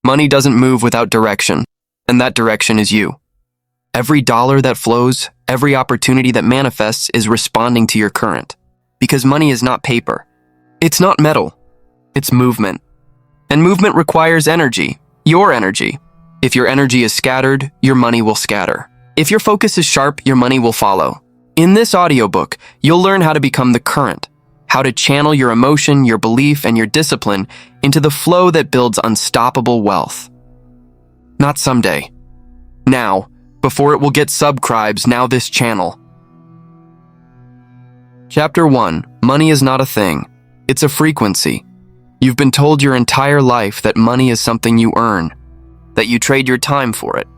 Money doesn't move without direction, and that direction is you. Every dollar that flows, every opportunity that manifests is responding to your current. Because money is not paper. It's not metal. It's movement. And movement requires energy, your energy. If your energy is scattered, your money will scatter. If your focus is sharp, your money will follow. In this audiobook, you'll learn how to become the current, how to channel your emotion, your belief, and your discipline into the flow that builds unstoppable wealth. Not someday. Now, before it will get subscribes, now this channel. Chapter 1. Money is not a thing. It's a frequency. You've been told your entire life that money is something you earn, that you trade your time for it,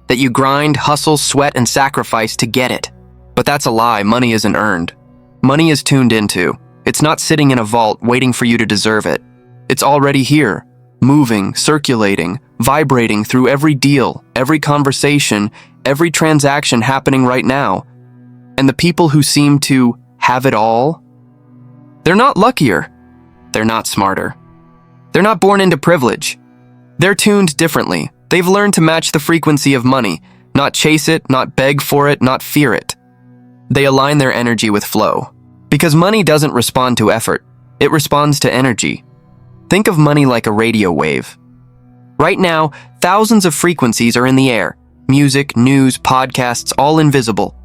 that you grind, hustle, sweat, and sacrifice to get it. But that's a lie. Money isn't earned. Money is tuned into. It's not sitting in a vault waiting for you to deserve it. It's already here, moving, circulating, vibrating through every deal, every conversation, every transaction happening right now. And the people who seem to have it all, they're not luckier. They're not smarter. They're not born into privilege. They're tuned differently. They've learned to match the frequency of money, not chase it, not beg for it, not fear it. They align their energy with flow. Because money doesn't respond to effort, it responds to energy. Think of money like a radio wave. Right now, thousands of frequencies are in the air. Music, news, podcasts, all invisible.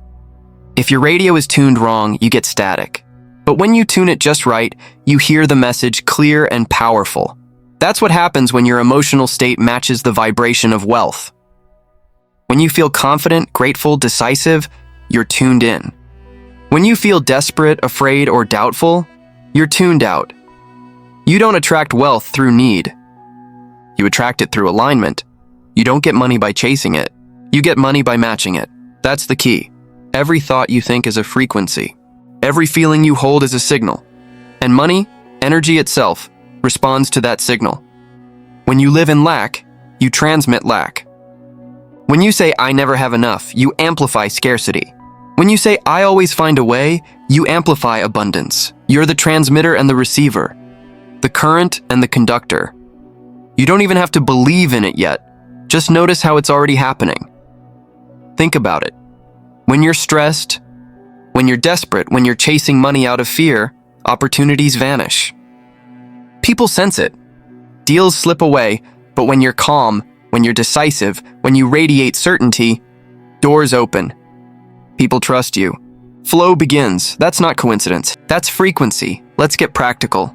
If your radio is tuned wrong, you get static. But when you tune it just right, you hear the message clear and powerful. That's what happens when your emotional state matches the vibration of wealth. When you feel confident, grateful, decisive, you're tuned in. When you feel desperate, afraid, or doubtful, you're tuned out. You don't attract wealth through need. You attract it through alignment. You don't get money by chasing it. You get money by matching it. That's the key. Every thought you think is a frequency. Every feeling you hold is a signal. And money, energy itself, responds to that signal. When you live in lack, you transmit lack. When you say, "I never have enough," you amplify scarcity. When you say, "I always find a way," you amplify abundance. You're the transmitter and the receiver, the current and the conductor. You don't even have to believe in it yet. Just notice how it's already happening. Think about it. When you're stressed, when you're desperate, when you're chasing money out of fear, opportunities vanish. People sense it. Deals slip away, but when you're calm, when you're decisive, when you radiate certainty, doors open. People trust you. Flow begins. That's not coincidence. That's frequency. Let's get practical.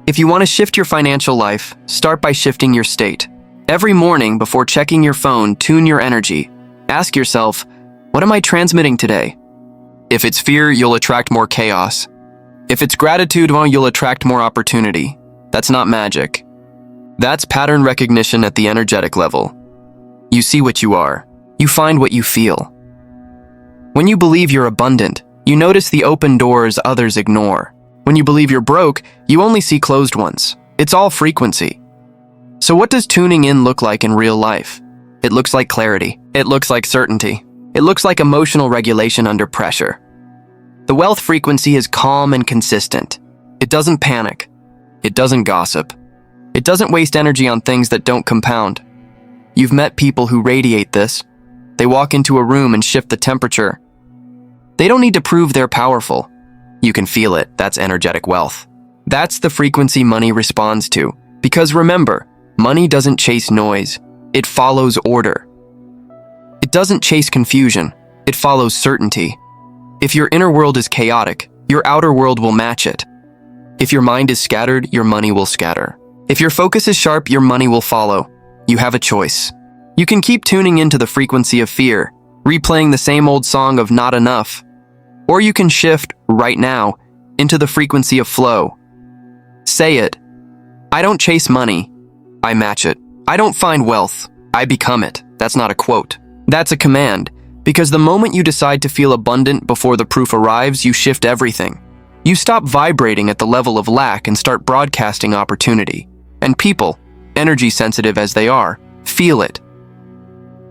If you want to shift your financial life, start by shifting your state. Every morning before checking your phone, tune your energy. Ask yourself, what am I transmitting today? If it's fear, you'll attract more chaos. If it's gratitude, well, you'll attract more opportunity. That's not magic. That's pattern recognition at the energetic level. You see what you are. You find what you feel. When you believe you're abundant, you notice the open doors others ignore. When you believe you're broke, you only see closed ones. It's all frequency. So what does tuning in look like in real life? It looks like clarity. It looks like certainty. It looks like emotional regulation under pressure. The wealth frequency is calm and consistent. It doesn't panic. It doesn't gossip. It doesn't waste energy on things that don't compound. You've met people who radiate this. They walk into a room and shift the temperature. They don't need to prove they're powerful. You can feel it. That's energetic wealth. That's the frequency money responds to. Because remember, money doesn't chase noise. It follows order. It doesn't chase confusion. It follows certainty. If your inner world is chaotic, your outer world will match it. If your mind is scattered, your money will scatter. If your focus is sharp, your money will follow. You have a choice. You can keep tuning into the frequency of fear, replaying the same old song of not enough. Or you can shift, right now, into the frequency of flow. Say it. I don't chase money. I match it. I don't find wealth. I become it. That's not a quote. That's a command. Because the moment you decide to feel abundant before the proof arrives, you shift everything. You stop vibrating at the level of lack and start broadcasting opportunity. And people, energy sensitive as they are, feel it.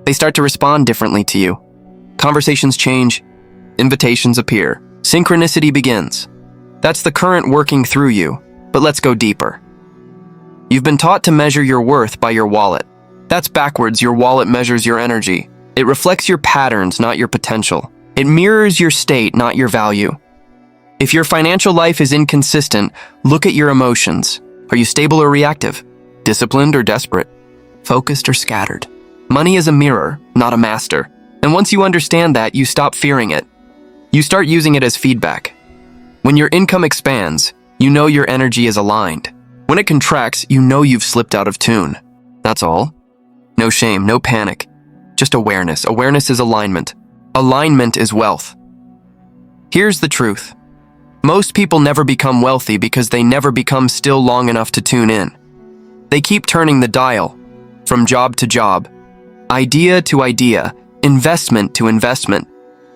They start to respond differently to you. Conversations change. Invitations appear. Synchronicity begins. That's the current working through you. But let's go deeper. You've been taught to measure your worth by your wallet. That's backwards. Your wallet measures your energy. It reflects your patterns, not your potential. It mirrors your state, not your value. If your financial life is inconsistent, look at your emotions. Are you stable or reactive? Disciplined or desperate? Focused or scattered? Money is a mirror, not a master. And once you understand that, you stop fearing it. You start using it as feedback. When your income expands, you know your energy is aligned. When it contracts, you know you've slipped out of tune. That's all. No shame, no panic. Just awareness. Awareness is alignment. Alignment is wealth. Here's the truth. Most people never become wealthy because they never become still long enough to tune in. They keep turning the dial, from job to job, idea to idea, investment to investment,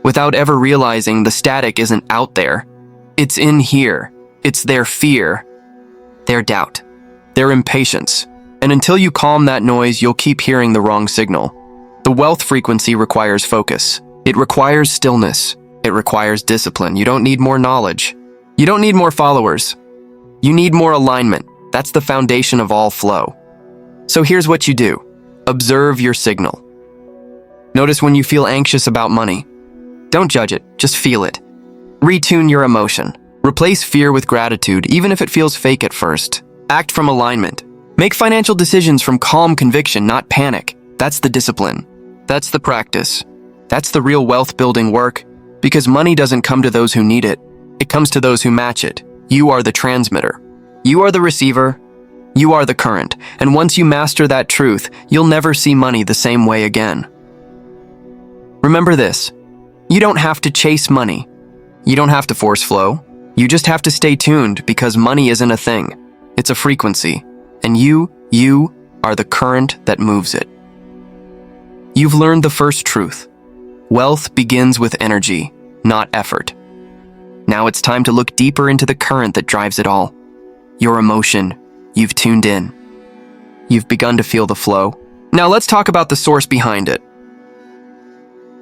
without ever realizing the static isn't out there. It's in here. It's their fear, their doubt, their impatience. And until you calm that noise, you'll keep hearing the wrong signal. The wealth frequency requires focus. It requires stillness. It requires discipline. You don't need more knowledge. You don't need more followers. You need more alignment. That's the foundation of all flow. So here's what you do. Observe your signal. Notice when you feel anxious about money. Don't judge it, just feel it. Retune your emotion. Replace fear with gratitude, even if it feels fake at first. Act from alignment. Make financial decisions from calm conviction, not panic. That's the discipline. That's the practice. That's the real wealth-building work, because money doesn't come to those who need it. It comes to those who match it. You are the transmitter. You are the receiver. You are the current. And once you master that truth, you'll never see money the same way again. Remember this. You don't have to chase money. You don't have to force flow. You just have to stay tuned, because money isn't a thing. It's a frequency. And you are the current that moves it. You've learned the first truth. Wealth begins with energy, not effort. Now it's time to look deeper into the current that drives it all. Your emotion. You've tuned in. You've begun to feel the flow. Now let's talk about the source behind it.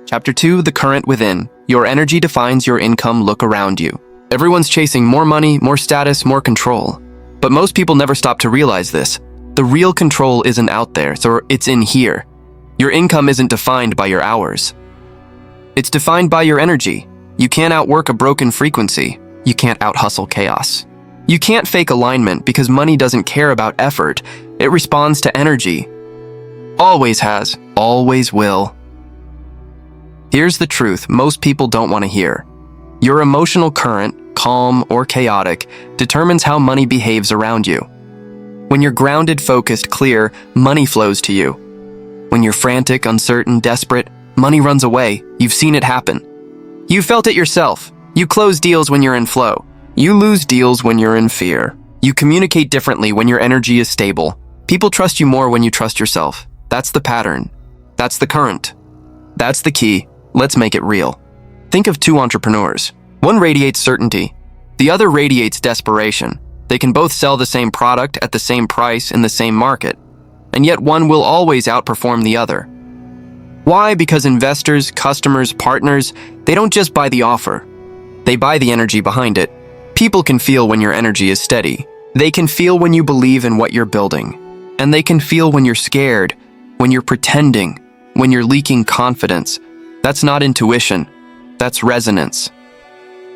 Chapter 2, The Current Within. Your energy defines your income. Look around you. Everyone's chasing more money, more status, more control. But most people never stop to realize this. The real control isn't out there, so it's in here. Your income isn't defined by your hours. It's defined by your energy. You can't outwork a broken frequency. You can't out-hustle chaos. You can't fake alignment, because money doesn't care about effort. It responds to energy. Always has, always will. Here's the truth most people don't want to hear. Your emotional current, calm or chaotic, determines how money behaves around you. When you're grounded, focused, clear, money flows to you. When you're frantic, uncertain, desperate, money runs away. You've seen it happen. You felt it yourself. You close deals when you're in flow. You lose deals when you're in fear. You communicate differently when your energy is stable. People trust you more when you trust yourself. That's the pattern. That's the current. That's the key. Let's make it real. Think of two entrepreneurs. One radiates certainty. The other radiates desperation. They can both sell the same product at the same price in the same market. And yet one will always outperform the other. Why? Because investors, customers, partners, they don't just buy the offer. They buy the energy behind it. People can feel when your energy is steady. They can feel when you believe in what you're building. And they can feel when you're scared, when you're pretending, when you're leaking confidence. That's not intuition. That's resonance.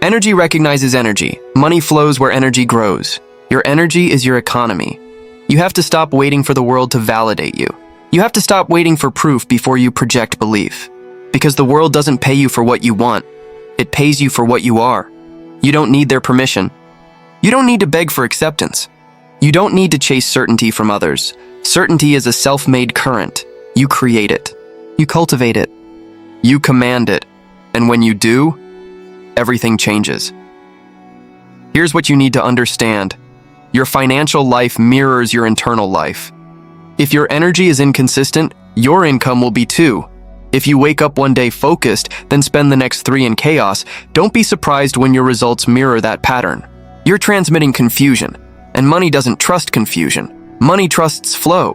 Energy recognizes energy. Money flows where energy grows. Your energy is your economy. You have to stop waiting for the world to validate you. You have to stop waiting for proof before you project belief. Because the world doesn't pay you for what you want. It pays you for what you are. You don't need their permission. You don't need to beg for acceptance. You don't need to chase certainty from others. Certainty is a self-made current. You create it. You cultivate it. You command it. And when you do, everything changes. Here's what you need to understand. Your financial life mirrors your internal life. If your energy is inconsistent, your income will be too. If you wake up one day focused, then spend the next 3 in chaos, don't be surprised when your results mirror that pattern. You're transmitting confusion, and money doesn't trust confusion. Money trusts flow.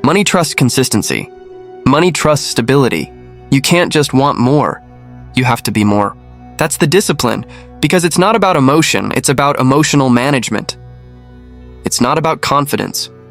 Money trusts consistency. Money trusts stability. You can't just want more. You have to be more. That's the discipline, because it's not about emotion, it's about emotional management. It's not about confidence.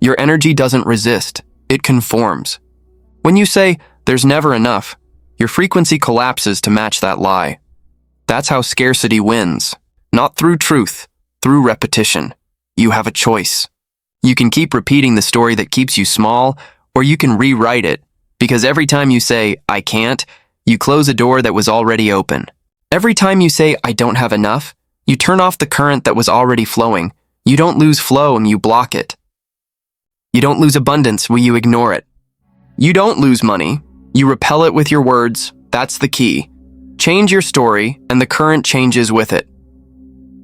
Your energy doesn't resist, it conforms. When you say, "There's never enough," your frequency collapses to match that lie. That's how scarcity wins. Not through truth, through repetition. You have a choice. You can keep repeating the story that keeps you small, or you can rewrite it, because every time you say, "I can't," you close a door that was already open. Every time you say, "I don't have enough," you turn off the current that was already flowing. You don't lose flow and you block it. You don't lose abundance when you ignore it. You don't lose money. You repel it with your words. That's the key. Change your story, and the current changes with it.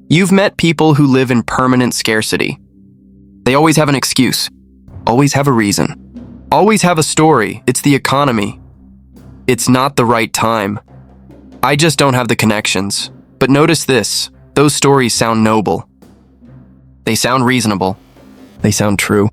You've met people who live in permanent scarcity. They always have an excuse, always have a reason, always have a story. It's the economy. It's not the right time. I just don't have the connections. But notice this, those stories sound noble. They sound reasonable. They sound true.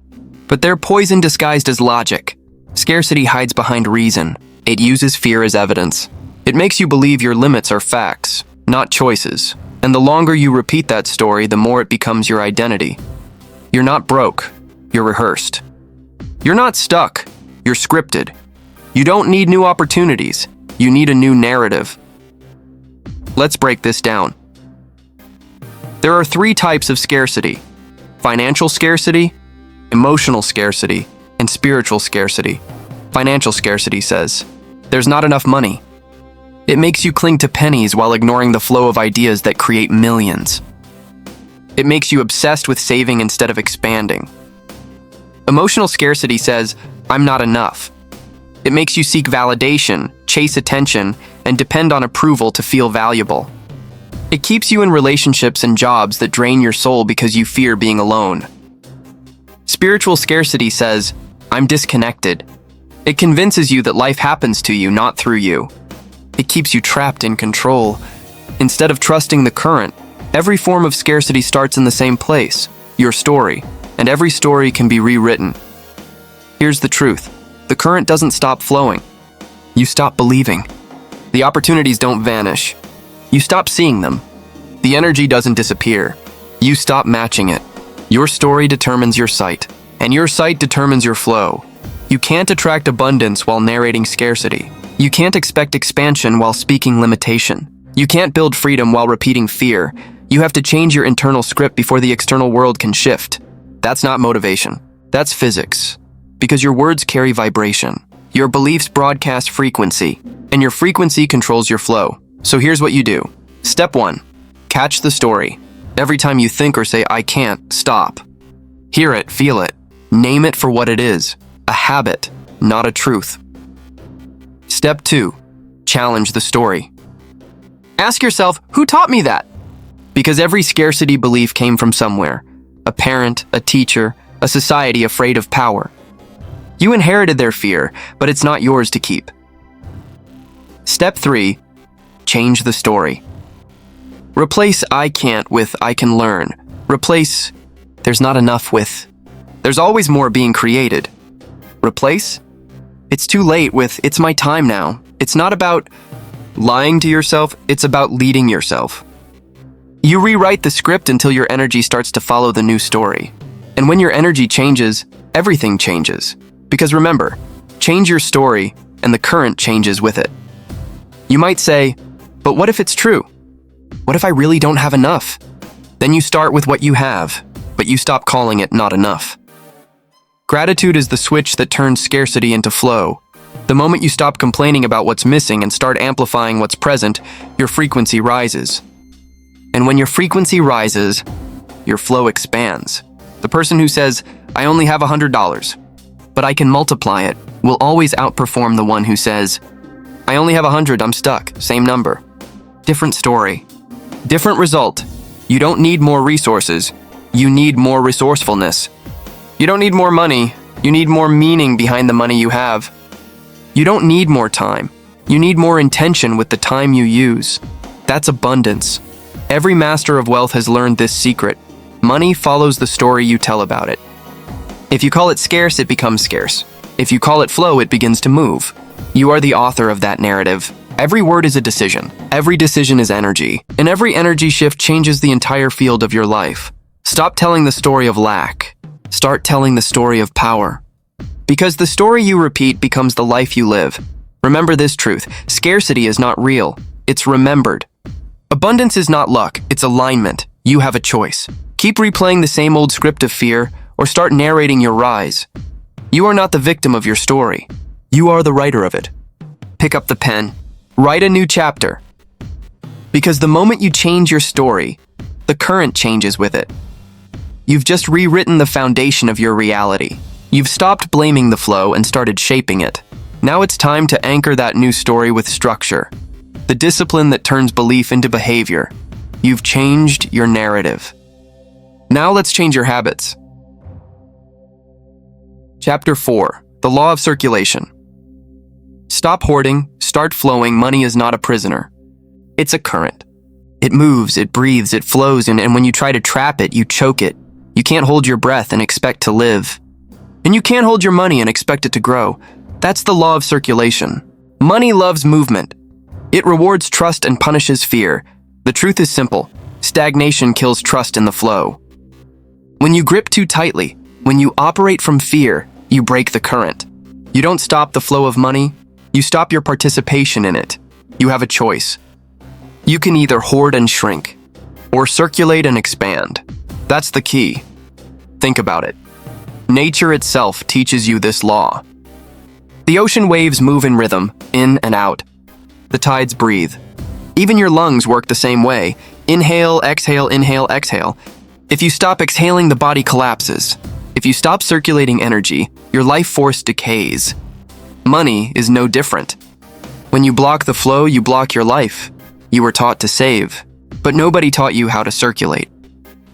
But they're poison disguised as logic. Scarcity hides behind reason. It uses fear as evidence. It makes you believe your limits are facts, not choices. And the longer you repeat that story, the more it becomes your identity. You're not broke. You're rehearsed. You're not stuck. You're scripted. You don't need new opportunities. You need a new narrative. Let's break this down. There are 3 types of scarcity: financial scarcity, emotional scarcity, and spiritual scarcity. Financial scarcity says, "There's not enough money." It makes you cling to pennies while ignoring the flow of ideas that create millions. It makes you obsessed with saving instead of expanding. Emotional scarcity says, "I'm not enough." It makes you seek validation, chase attention, and depend on approval to feel valuable. It keeps you in relationships and jobs that drain your soul because you fear being alone. Spiritual scarcity says, "I'm disconnected." It convinces you that life happens to you, not through you. It keeps you trapped in control. Instead of trusting the current, every form of scarcity starts in the same place, your story, and every story can be rewritten. Here's the truth. The current doesn't stop flowing. You stop believing. The opportunities don't vanish. You stop seeing them. The energy doesn't disappear. You stop matching it. Your story determines your sight, and your sight determines your flow. You can't attract abundance while narrating scarcity. You can't expect expansion while speaking limitation. You can't build freedom while repeating fear. You have to change your internal script before the external world can shift. That's not motivation. That's physics. Because your words carry vibration. Your beliefs broadcast frequency, and your frequency controls your flow. So here's what you do. Step 1. Catch the story. Every time you think or say, "I can't," stop. Hear it, feel it. Name it for what it is. A habit, not a truth. Step 2. Challenge the story. Ask yourself, who taught me that? Because every scarcity belief came from somewhere. A parent, a teacher, a society afraid of power. You inherited their fear, but it's not yours to keep. Step 3. Change the story. Replace "I can't" with "I can learn." Replace "there's not enough" with "there's always more being created." Replace "it's too late" with "it's my time now." It's not about lying to yourself, it's about leading yourself. You rewrite the script until your energy starts to follow the new story. And when your energy changes, everything changes. Because remember, change your story and the current changes with it. You might say, "But what if it's true? What if I really don't have enough?" Then you start with what you have, but you stop calling it not enough. Gratitude is the switch that turns scarcity into flow. The moment you stop complaining about what's missing and start amplifying what's present, your frequency rises. And when your frequency rises, your flow expands. The person who says, "I only have $100, but I can multiply it," will always outperform the one who says, "I only have 100, I'm stuck, same number." Different story, different result. You don't need more resources, you need more resourcefulness. You don't need more money, you need more meaning behind the money you have. You don't need more time, you need more intention with the time you use. That's abundance. Every master of wealth has learned this secret. Money follows the story you tell about it. If you call it scarce, it becomes scarce. If you call it flow, it begins to move. You are the author of that narrative. Every word is a decision. Every decision is energy. And every energy shift changes the entire field of your life. Stop telling the story of lack. Start telling the story of power. Because the story you repeat becomes the life you live. Remember this truth: scarcity is not real, it's remembered. Abundance is not luck, it's alignment. You have a choice. Keep replaying the same old script of fear, or start narrating your rise. You are not the victim of your story. You are the writer of it. Pick up the pen. Write a new chapter. Because the moment you change your story, the current changes with it. You've just rewritten the foundation of your reality. You've stopped blaming the flow and started shaping it. Now it's time to anchor that new story with structure. The discipline that turns belief into behavior. You've changed your narrative. Now let's change your habits. Chapter 4. The Law of Circulation. Stop hoarding, start flowing. Money is not a prisoner. It's a current. It moves, it breathes, it flows, and when you try to trap it, you choke it. You can't hold your breath and expect to live. And you can't hold your money and expect it to grow. That's the law of circulation. Money loves movement. It rewards trust and punishes fear. The truth is simple. Stagnation kills trust in the flow. When you grip too tightly, when you operate from fear, you break the current. You don't stop the flow of money, you stop your participation in it. You have a choice. You can either hoard and shrink, or circulate and expand. That's the key. Think about it. Nature itself teaches you this law. The ocean waves move in rhythm, in and out. The tides breathe. Even your lungs work the same way. Inhale, exhale, inhale, exhale. If you stop exhaling, the body collapses. If you stop circulating energy, your life force decays. Money is no different. When you block the flow, you block your life. You were taught to save, but nobody taught you how to circulate.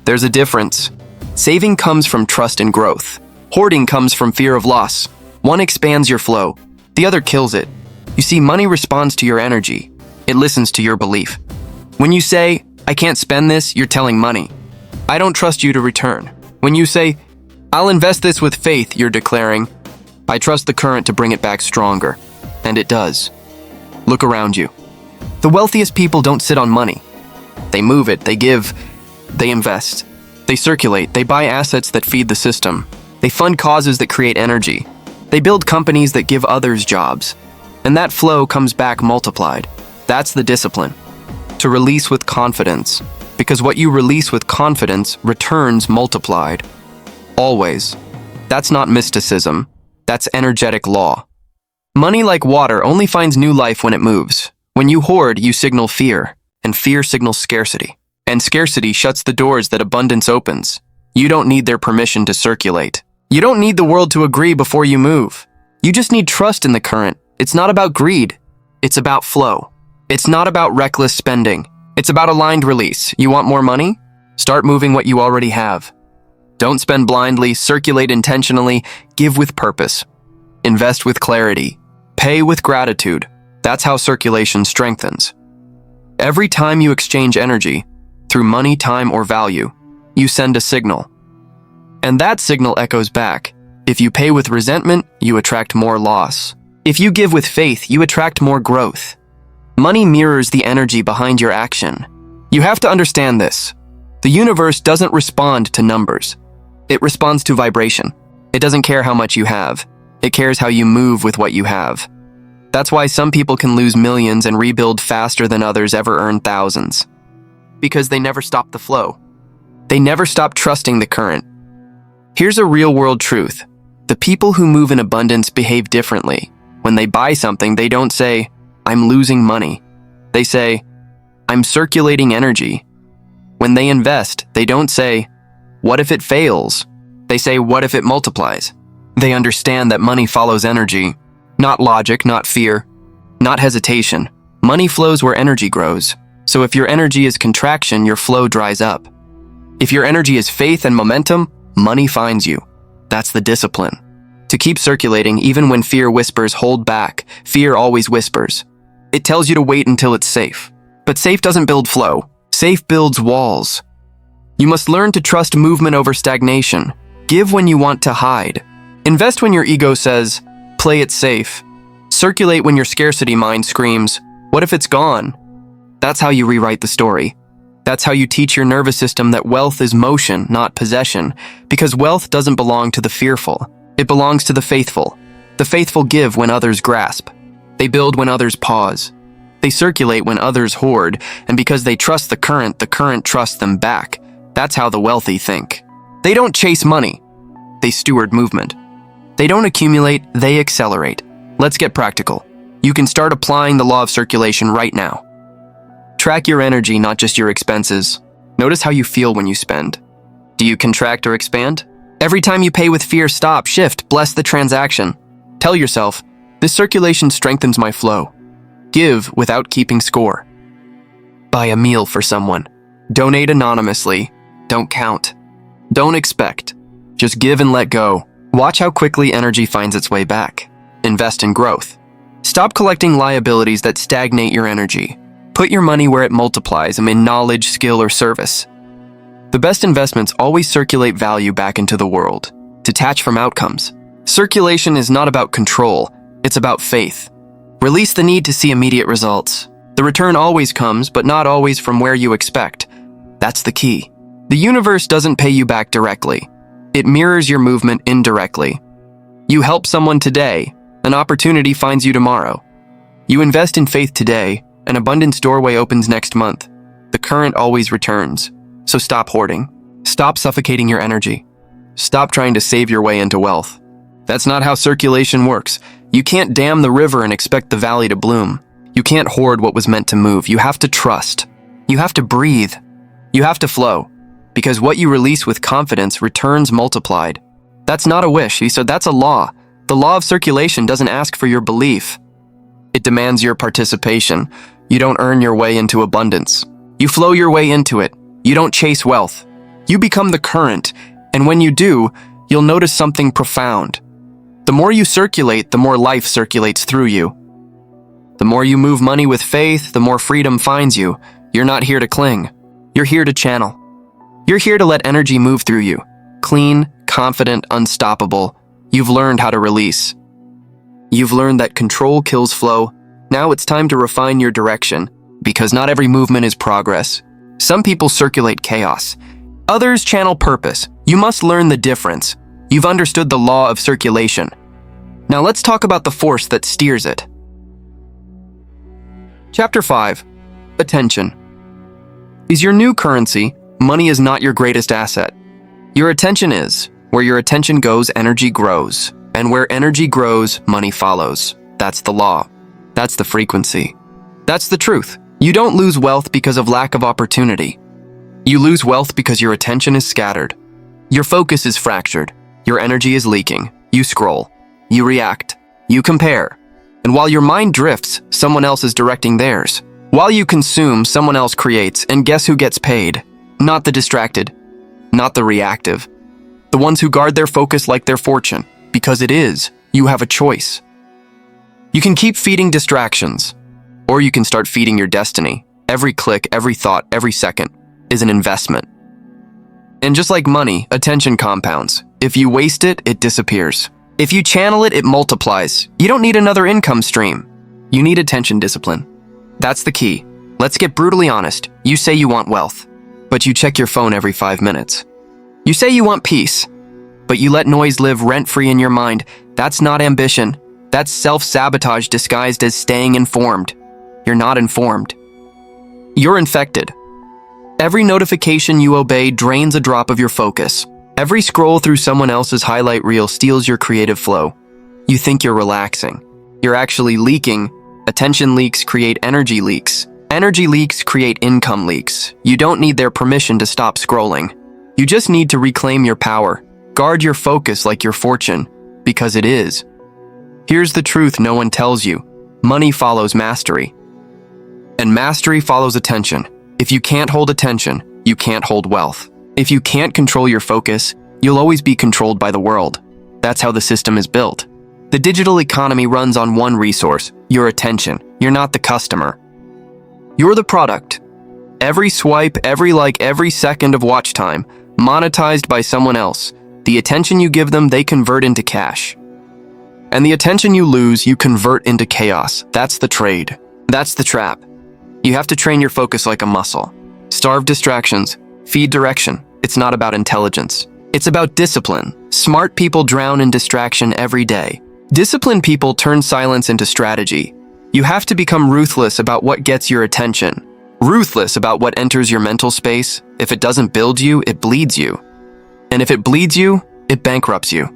There's a difference. Saving comes from trust and growth. Hoarding comes from fear of loss. One expands your flow, the other kills it. You see, money responds to your energy. It listens to your belief. When you say, "I can't spend this," you're telling money, "I don't trust you to return." When you say, "I'll invest this with faith," you're declaring, "I trust the current to bring it back stronger." And it does. Look around you. The wealthiest people don't sit on money. They move it, they give, they invest. They circulate, they buy assets that feed the system. They fund causes that create energy. They build companies that give others jobs. And that flow comes back multiplied. That's the discipline. To release with confidence. Because what you release with confidence returns multiplied. Always. That's not mysticism. That's energetic law. Money, like water, only finds new life when it moves. When you hoard, you signal fear, and fear signals scarcity. And scarcity shuts the doors that abundance opens. You don't need their permission to circulate. You don't need the world to agree before you move. You just need trust in the current. It's not about greed. It's about flow. It's not about reckless spending. It's about aligned release. You want more money? Start moving what you already have. Don't spend blindly, circulate intentionally, give with purpose. Invest with clarity. Pay with gratitude. That's how circulation strengthens. Every time you exchange energy, through money, time, or value, you send a signal. And that signal echoes back. If you pay with resentment, you attract more loss. If you give with faith, you attract more growth. Money mirrors the energy behind your action. You have to understand this. The universe doesn't respond to numbers. It responds to vibration. It doesn't care how much you have. It cares how you move with what you have. That's why some people can lose millions and rebuild faster than others ever earn thousands. Because they never stop the flow. They never stop trusting the current. Here's a real-world truth. The people who move in abundance behave differently. When they buy something, they don't say, "I'm losing money." They say, "I'm circulating energy." When they invest, they don't say, "What if it fails?" They say, "What if it multiplies?" They understand that money follows energy. Not logic, not fear, not hesitation. Money flows where energy grows. So if your energy is contraction, your flow dries up. If your energy is faith and momentum, money finds you. That's the discipline. To keep circulating, even when fear whispers, hold back. Fear always whispers. It tells you to wait until it's safe. But safe doesn't build flow. Safe builds walls. You must learn to trust movement over stagnation. Give when you want to hide. Invest when your ego says, "Play it safe." Circulate when your scarcity mind screams, "What if it's gone?" That's how you rewrite the story. That's how you teach your nervous system that wealth is motion, not possession, because wealth doesn't belong to the fearful. It belongs to the faithful. The faithful give when others grasp. They build when others pause. They circulate when others hoard, and because they trust the current trusts them back. That's how the wealthy think. They don't chase money. They steward movement. They don't accumulate, they accelerate. Let's get practical. You can start applying the law of circulation right now. Track your energy, not just your expenses. Notice how you feel when you spend. Do you contract or expand? Every time you pay with fear, stop, shift, bless the transaction. Tell yourself, this circulation strengthens my flow. Give without keeping score. Buy a meal for someone. Donate anonymously. Don't count. Don't expect. Just give and let go. Watch how quickly energy finds its way back. Invest in growth. Stop collecting liabilities that stagnate your energy. Put your money where it multiplies, in knowledge, skill, or service. The best investments always circulate value back into the world. Detach from outcomes. Circulation is not about control, it's about faith. Release the need to see immediate results. The return always comes, but not always from where you expect. That's the key. The universe doesn't pay you back directly. It mirrors your movement indirectly. You help someone today, an opportunity finds you tomorrow. You invest in faith today, an abundance doorway opens next month. The current always returns. So stop hoarding. Stop suffocating your energy. Stop trying to save your way into wealth. That's not how circulation works. You can't dam the river and expect the valley to bloom. You can't hoard what was meant to move. You have to trust. You have to breathe. You have to flow. Because what you release with confidence returns multiplied. That's not a wish, so that's a law. The law of circulation doesn't ask for your belief. It demands your participation. You don't earn your way into abundance. You flow your way into it. You don't chase wealth. You become the current, and when you do, you'll notice something profound. The more you circulate, the more life circulates through you. The more you move money with faith, the more freedom finds you. You're not here to cling. You're here to channel. You're here to let energy move through you. Clean, confident, unstoppable. You've learned how to release. You've learned that control kills flow. Now it's time to refine your direction, because not every movement is progress. Some people circulate chaos. Others channel purpose. You must learn the difference. You've understood the law of circulation. Now let's talk about the force that steers it. Chapter 5. Attention. Is your new currency. Money is not your greatest asset. Your attention is. Where your attention goes, energy grows. And where energy grows, money follows. That's the law. That's the frequency. That's the truth. You don't lose wealth because of lack of opportunity. You lose wealth because your attention is scattered. Your focus is fractured. Your energy is leaking. You scroll. You react. You compare. And while your mind drifts, someone else is directing theirs. While you consume, someone else creates, and guess who gets paid? Not the distracted. Not the reactive. The ones who guard their focus like their fortune. Because it is. You have a choice. You can keep feeding distractions. Or you can start feeding your destiny. Every click, every thought, every second is an investment. And just like money, attention compounds. If you waste it, it disappears. If you channel it, it multiplies. You don't need another income stream. You need attention discipline. That's the key. Let's get brutally honest. You say you want wealth, but you check your phone every 5 minutes. You say you want peace, but you let noise live rent-free in your mind. That's not ambition. That's self-sabotage disguised as staying informed. You're not informed. You're infected. Every notification you obey drains a drop of your focus. Every scroll through someone else's highlight reel steals your creative flow. You think you're relaxing. You're actually leaking. Attention leaks create energy leaks. Energy leaks create income leaks. You don't need their permission to stop scrolling. You just need to reclaim your power. Guard your focus like your fortune, because it is. Here's the truth no one tells you. Money follows mastery. And mastery follows attention. If you can't hold attention, you can't hold wealth. If you can't control your focus, you'll always be controlled by the world. That's how the system is built. The digital economy runs on one resource, your attention. You're not the customer. You're the product. Every swipe, every like, every second of watch time, monetized by someone else. The attention you give them, they convert into cash. And the attention you lose, you convert into chaos. That's the trade. That's the trap. You have to train your focus like a muscle. Starve distractions, feed direction. It's not about intelligence. It's about discipline. Smart people drown in distraction every day. Disciplined people turn silence into strategy. You have to become ruthless about what gets your attention. Ruthless about what enters your mental space. If it doesn't build you, it bleeds you. And if it bleeds you, it bankrupts you.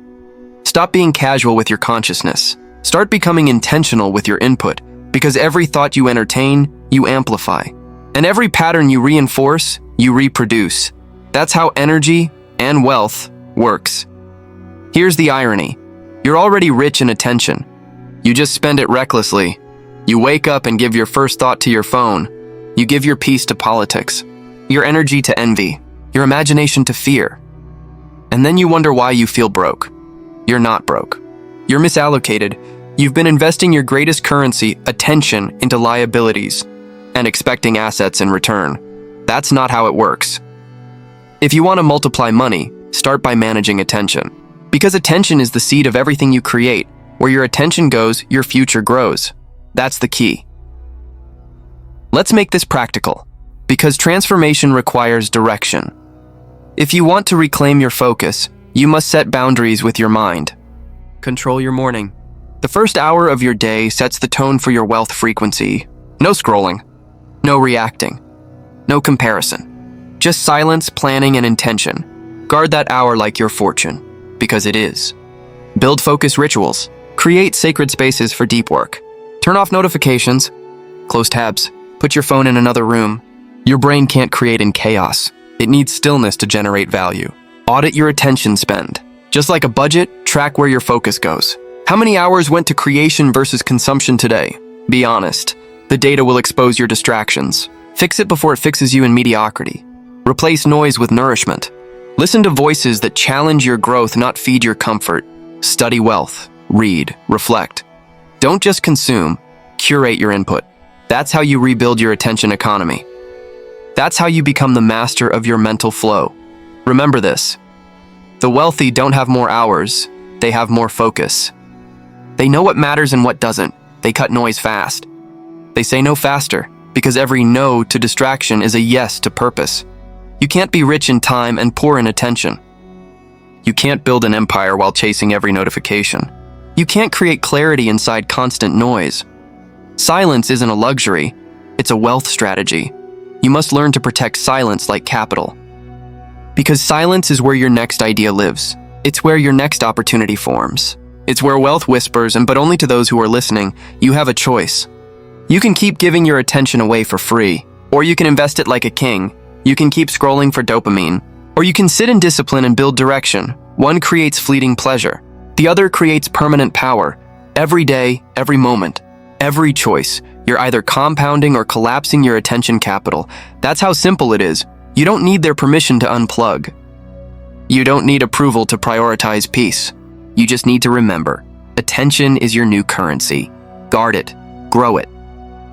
Stop being casual with your consciousness. Start becoming intentional with your input, because every thought you entertain, you amplify. And every pattern you reinforce, you reproduce. That's how energy and wealth works. Here's the irony. You're already rich in attention. You just spend it recklessly. You wake up and give your first thought to your phone. You give your peace to politics, your energy to envy, your imagination to fear. And then you wonder why you feel broke. You're not broke. You're misallocated. You've been investing your greatest currency, attention, into liabilities and expecting assets in return. That's not how it works. If you want to multiply money, start by managing attention. Because attention is the seed of everything you create. Where your attention goes, your future grows. That's the key. Let's make this practical, because transformation requires direction. If you want to reclaim your focus, you must set boundaries with your mind. Control your morning. The first hour of your day sets the tone for your wealth frequency. No scrolling, no reacting, no comparison. Just silence, planning, and intention. Guard that hour like your fortune, because it is. Build focus rituals. Create sacred spaces for deep work. Turn off notifications. Close tabs. Put your phone in another room. Your brain can't create in chaos. It needs stillness to generate value. Audit your attention spend. Just like a budget, track where your focus goes. How many hours went to creation versus consumption today? Be honest. The data will expose your distractions. Fix it before it fixes you in mediocrity. Replace noise with nourishment. Listen to voices that challenge your growth, not feed your comfort. Study wealth. Read. Reflect. Don't just consume. Curate your input. That's how you rebuild your attention economy. That's how you become the master of your mental flow. Remember this. The wealthy don't have more hours. They have more focus. They know what matters and what doesn't. They cut noise fast. They say no faster, because every no to distraction is a yes to purpose. You can't be rich in time and poor in attention. You can't build an empire while chasing every notification. You can't create clarity inside constant noise. Silence isn't a luxury, it's a wealth strategy. You must learn to protect silence like capital. Because silence is where your next idea lives. It's where your next opportunity forms. It's where wealth whispers, but only to those who are listening. You have a choice. You can keep giving your attention away for free, or you can invest it like a king. You can keep scrolling for dopamine, or you can sit in discipline and build direction. One creates fleeting pleasure. The other creates permanent power. Every day, every moment, every choice, you're either compounding or collapsing your attention capital. That's how simple it is. You don't need their permission to unplug. You don't need approval to prioritize peace. You just need to remember, attention is your new currency. Guard it, grow it,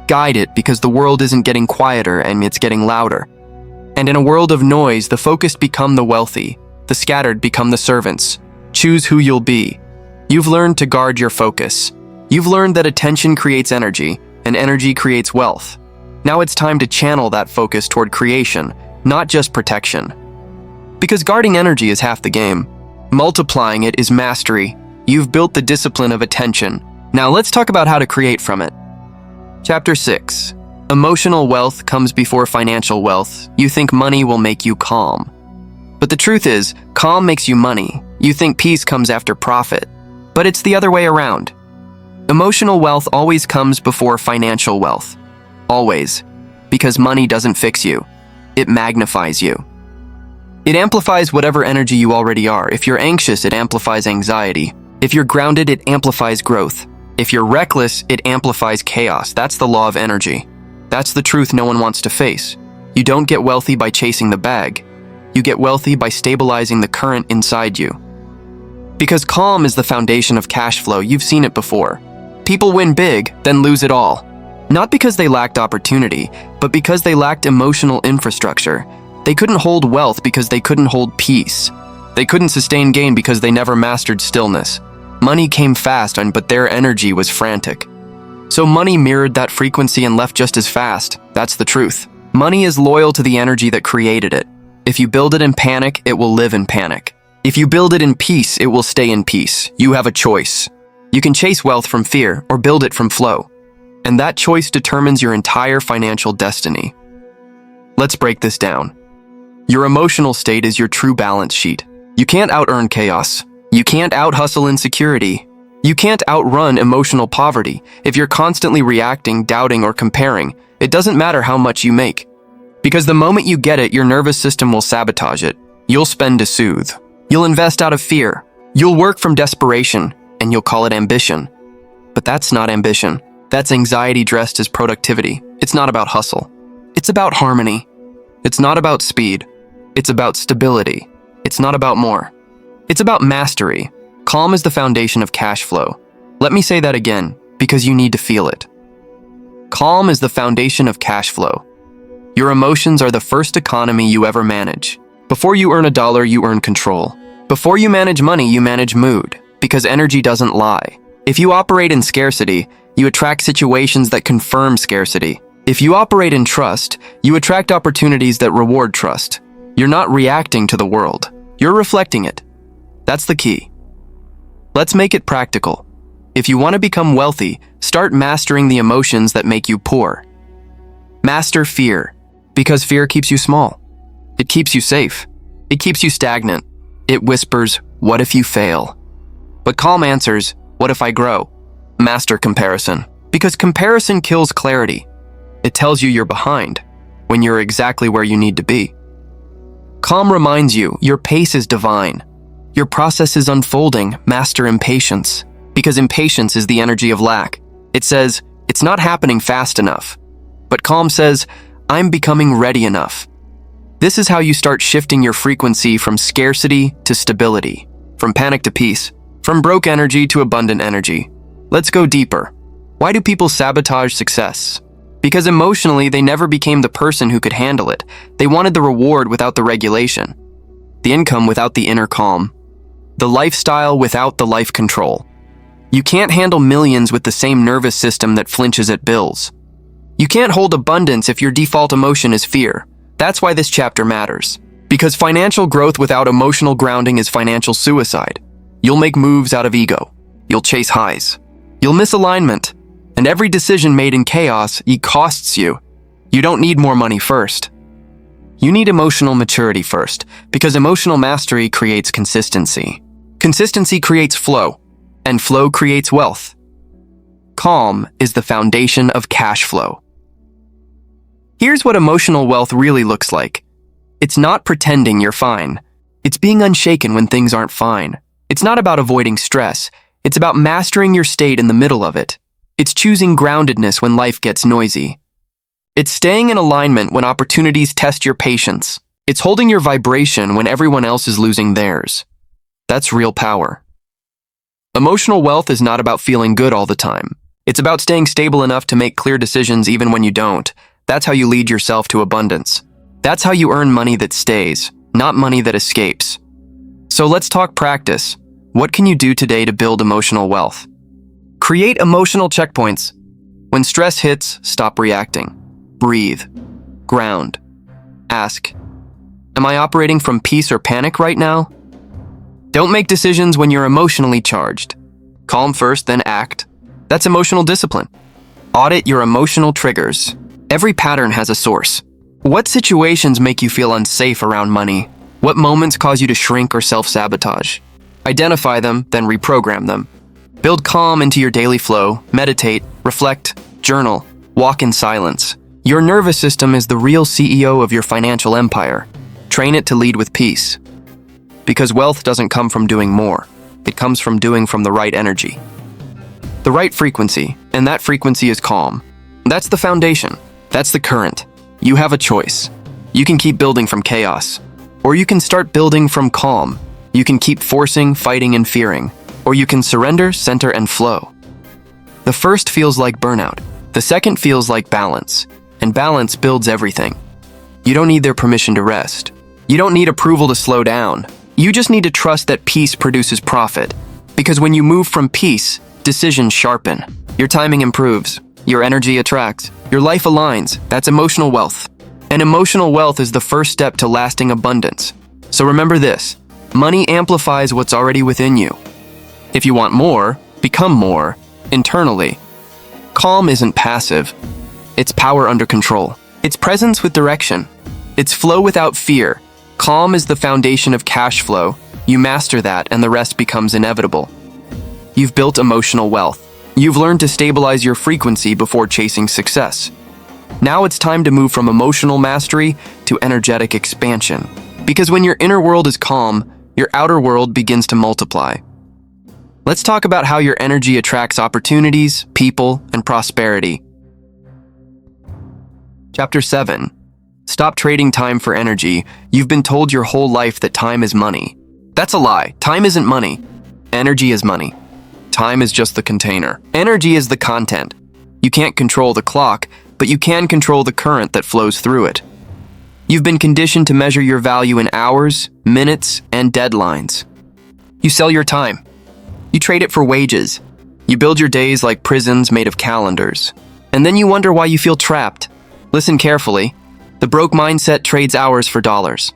guide it, because the world isn't getting quieter and it's getting louder. And in a world of noise, the focused become the wealthy, the scattered become the servants. Choose who you'll be. You've learned to guard your focus. You've learned that attention creates energy, and energy creates wealth. Now it's time to channel that focus toward creation, not just protection. Because guarding energy is half the game. Multiplying it is mastery. You've built the discipline of attention. Now let's talk about how to create from it. Chapter 6. Emotional wealth comes before financial wealth. You think money will make you calm. But the truth is, calm makes you money. You think peace comes after profit. But it's the other way around. Emotional wealth always comes before financial wealth. Always. Because money doesn't fix you. It magnifies you. It amplifies whatever energy you already are. If you're anxious, it amplifies anxiety. If you're grounded, it amplifies growth. If you're reckless, it amplifies chaos. That's the law of energy. That's the truth no one wants to face. You don't get wealthy by chasing the bag. You get wealthy by stabilizing the current inside you. Because calm is the foundation of cash flow. You've seen it before. People win big, then lose it all. Not because they lacked opportunity, but because they lacked emotional infrastructure. They couldn't hold wealth because they couldn't hold peace. They couldn't sustain gain because they never mastered stillness. Money came fast, but their energy was frantic. So money mirrored that frequency and left just as fast. That's the truth. Money is loyal to the energy that created it. If you build it in panic, it will live in panic. If you build it in peace, it will stay in peace. You have a choice. You can chase wealth from fear or build it from flow. And that choice determines your entire financial destiny. Let's break this down. Your emotional state is your true balance sheet. You can't out-earn chaos. You can't out-hustle insecurity. You can't outrun emotional poverty. If you're constantly reacting, doubting, or comparing, it doesn't matter how much you make. Because the moment you get it, your nervous system will sabotage it. You'll spend to soothe. You'll invest out of fear. You'll work from desperation, and you'll call it ambition. But that's not ambition. That's anxiety dressed as productivity. It's not about hustle. It's about harmony. It's not about speed. It's about stability. It's not about more. It's about mastery. Calm is the foundation of cash flow. Let me say that again, because you need to feel it. Calm is the foundation of cash flow. Your emotions are the first economy you ever manage. Before you earn $1, you earn control. Before you manage money, you manage mood, because energy doesn't lie. If you operate in scarcity, you attract situations that confirm scarcity. If you operate in trust, you attract opportunities that reward trust. You're not reacting to the world. You're reflecting it. That's the key. Let's make it practical. If you want to become wealthy, start mastering the emotions that make you poor. Master fear, because fear keeps you small. It keeps you safe. It keeps you stagnant. It whispers, "What if you fail?" But calm answers, "What if I grow?" Master comparison, because comparison kills clarity. It tells you you're behind when you're exactly where you need to be. Calm reminds you your pace is divine. Your process is unfolding. Master impatience, because impatience is the energy of lack. It says, "It's not happening fast enough." But calm says, "I'm becoming ready enough." This is how you start shifting your frequency from scarcity to stability, from panic to peace, from broke energy to abundant energy. Let's go deeper. Why do people sabotage success? Because emotionally, they never became the person who could handle it. They wanted the reward without the regulation, the income without the inner calm, the lifestyle without the life control. You can't handle millions with the same nervous system that flinches at bills. You can't hold abundance if your default emotion is fear. That's why this chapter matters. Because financial growth without emotional grounding is financial suicide. You'll make moves out of ego. You'll chase highs. You'll miss alignment. And every decision made in chaos, it costs you. You don't need more money first. You need emotional maturity first, because emotional mastery creates consistency. Consistency creates flow, and flow creates wealth. Calm is the foundation of cash flow. Here's what emotional wealth really looks like. It's not pretending you're fine. It's being unshaken when things aren't fine. It's not about avoiding stress. It's about mastering your state in the middle of it. It's choosing groundedness when life gets noisy. It's staying in alignment when opportunities test your patience. It's holding your vibration when everyone else is losing theirs. That's real power. Emotional wealth is not about feeling good all the time. It's about staying stable enough to make clear decisions even when you don't. That's how you lead yourself to abundance. That's how you earn money that stays, not money that escapes. So let's talk practice. What can you do today to build emotional wealth? Create emotional checkpoints. When stress hits, stop reacting. Breathe. Ground. Ask, am I operating from peace or panic right now? Don't make decisions when you're emotionally charged. Calm first, then act. That's emotional discipline. Audit your emotional triggers. Every pattern has a source. What situations make you feel unsafe around money? What moments cause you to shrink or self-sabotage? Identify them, then reprogram them. Build calm into your daily flow. Meditate, reflect, journal, walk in silence. Your nervous system is the real CEO of your financial empire. Train it to lead with peace. Because wealth doesn't come from doing more. It comes from doing from the right energy. The right frequency, and that frequency is calm. That's the foundation. That's the current. You have a choice. You can keep building from chaos, or you can start building from calm. You can keep forcing, fighting, and fearing, or you can surrender, center, and flow. The first feels like burnout. The second feels like balance, and balance builds everything. You don't need their permission to rest. You don't need approval to slow down. You just need to trust that peace produces profit. Because when you move from peace, decisions sharpen. Your timing improves. Your energy attracts. Your life aligns. That's emotional wealth. And emotional wealth is the first step to lasting abundance. So remember this, money amplifies what's already within you. If you want more, become more, internally. Calm isn't passive. It's power under control. It's presence with direction. It's flow without fear. Calm is the foundation of cash flow. You master that and the rest becomes inevitable. You've built emotional wealth. You've learned to stabilize your frequency before chasing success. Now it's time to move from emotional mastery to energetic expansion. Because when your inner world is calm, your outer world begins to multiply. Let's talk about how your energy attracts opportunities, people, and prosperity. Chapter 7. Stop trading time for energy. You've been told your whole life that time is money. That's a lie. Time isn't money. Energy is money. Time is just the container. Energy is the content. You can't control the clock, but you can control the current that flows through it. You've been conditioned to measure your value in hours, minutes, and deadlines. You sell your time. You trade it for wages. You build your days like prisons made of calendars. And then you wonder why you feel trapped. Listen carefully. The broke mindset trades hours for dollars.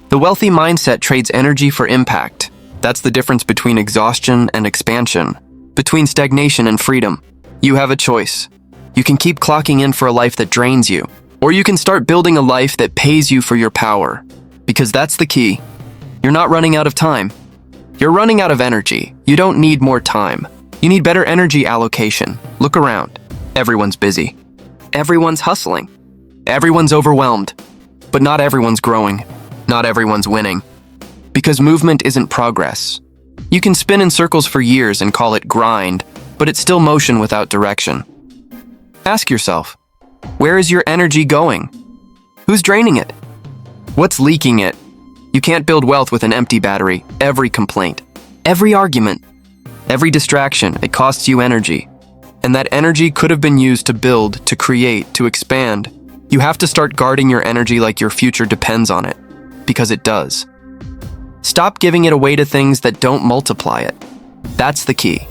The wealthy mindset trades energy for impact. That's the difference between exhaustion and expansion, between stagnation and freedom. You have a choice. You can keep clocking in for a life that drains you, or you can start building a life that pays you for your power. Because that's the key. You're not running out of time. You're running out of energy. You don't need more time. You need better energy allocation. Look around. Everyone's busy. Everyone's hustling. Everyone's overwhelmed. But not everyone's growing. Not everyone's winning. Because movement isn't progress. You can spin in circles for years and call it grind, but it's still motion without direction. Ask yourself, where is your energy going? Who's draining it? What's leaking it? You can't build wealth with an empty battery. Every complaint, every argument, every distraction, it costs you energy. And that energy could have been used to build, to create, to expand. You have to start guarding your energy like your future depends on it, because it does. Stop giving it away to things that don't multiply it. That's the key.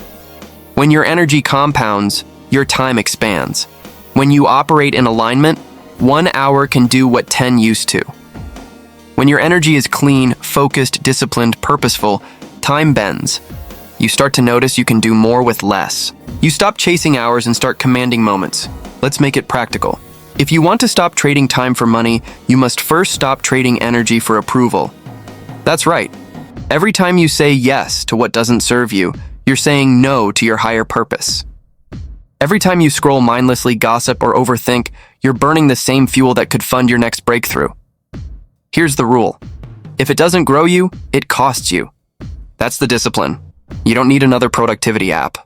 When your energy compounds, your time expands. When you operate in alignment, 1 hour can do what 10 used to. When your energy is clean, focused, disciplined, purposeful, time bends. You start to notice you can do more with less. You stop chasing hours and start commanding moments. Let's make it practical. If you want to stop trading time for money, you must first stop trading energy for approval. That's right. Every time you say yes to what doesn't serve you, you're saying no to your higher purpose. Every time you scroll mindlessly, gossip, or overthink, you're burning the same fuel that could fund your next breakthrough. Here's the rule. If it doesn't grow you, it costs you. That's the discipline. You don't need another productivity app.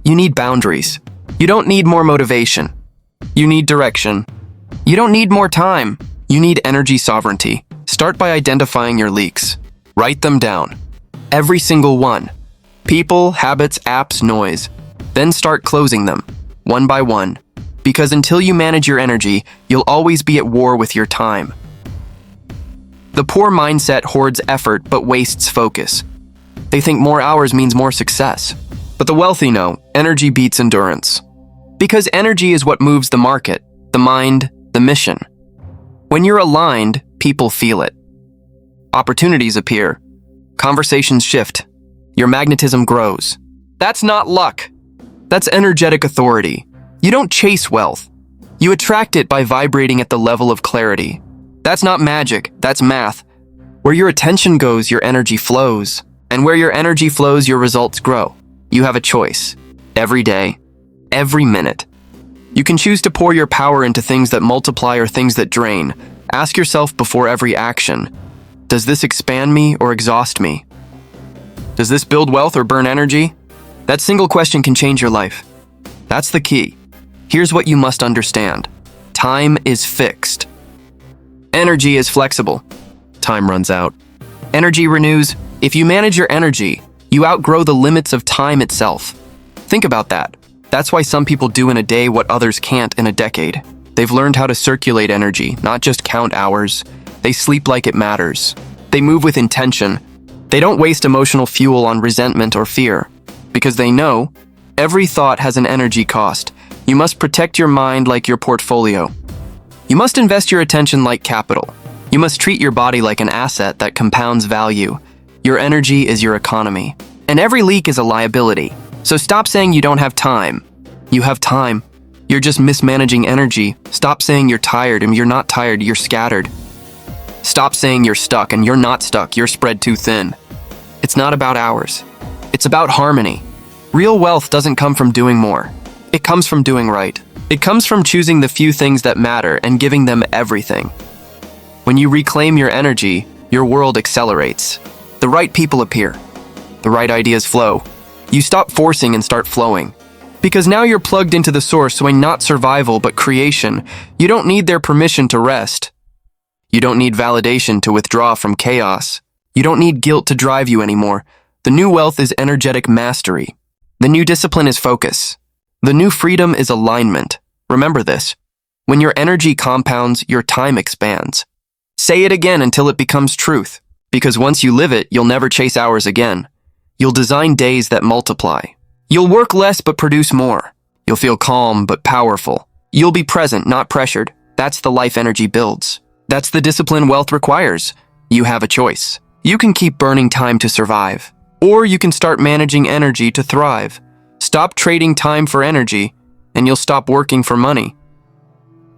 You need boundaries. You don't need more motivation. You need direction. You don't need more time. You need energy sovereignty. Start by identifying your leaks. Write them down. Every single one. People, habits, apps, noise. Then start closing them, one by one. Because until you manage your energy, you'll always be at war with your time. The poor mindset hoards effort but wastes focus. They think more hours means more success. But the wealthy know energy beats endurance. Because energy is what moves the market, the mind, the mission. When you're aligned, people feel it. Opportunities appear. Conversations shift. Your magnetism grows. That's not luck. That's energetic authority. You don't chase wealth. You attract it by vibrating at the level of clarity. That's not magic, that's math. Where your attention goes, your energy flows. And where your energy flows, your results grow. You have a choice. Every day, every minute. You can choose to pour your power into things that multiply or things that drain. Ask yourself before every action, does this expand me or exhaust me? Does this build wealth or burn energy? That single question can change your life. That's the key. Here's what you must understand. Time is fixed. Energy is flexible. Time runs out. Energy renews. If you manage your energy, you outgrow the limits of time itself. Think about that. That's why some people do in a day what others can't in a decade. They've learned how to circulate energy, not just count hours. They sleep like it matters. They move with intention. They don't waste emotional fuel on resentment or fear. Because they know every thought has an energy cost. You must protect your mind like your portfolio. You must invest your attention like capital. You must treat your body like an asset that compounds value. Your energy is your economy. And every leak is a liability. So stop saying you don't have time. You have time. You're just mismanaging energy. Stop saying you're tired and you're not tired, you're scattered. Stop saying you're stuck and you're not stuck, you're spread too thin. It's not about hours. It's about harmony. Real wealth doesn't come from doing more. It comes from doing right. It comes from choosing the few things that matter and giving them everything. When you reclaim your energy, your world accelerates. The right people appear. The right ideas flow. You stop forcing and start flowing. Because now you're plugged into the source, so not survival but creation. You don't need their permission to rest. You don't need validation to withdraw from chaos. You don't need guilt to drive you anymore. The new wealth is energetic mastery. The new discipline is focus. The new freedom is alignment. Remember this. When your energy compounds, your time expands. Say it again until it becomes truth. Because once you live it, you'll never chase hours again. You'll design days that multiply. You'll work less but produce more. You'll feel calm but powerful. You'll be present, not pressured. That's the life energy builds. That's the discipline wealth requires. You have a choice. You can keep burning time to survive. Or you can start managing energy to thrive. Stop trading time for energy, and you'll stop working for money.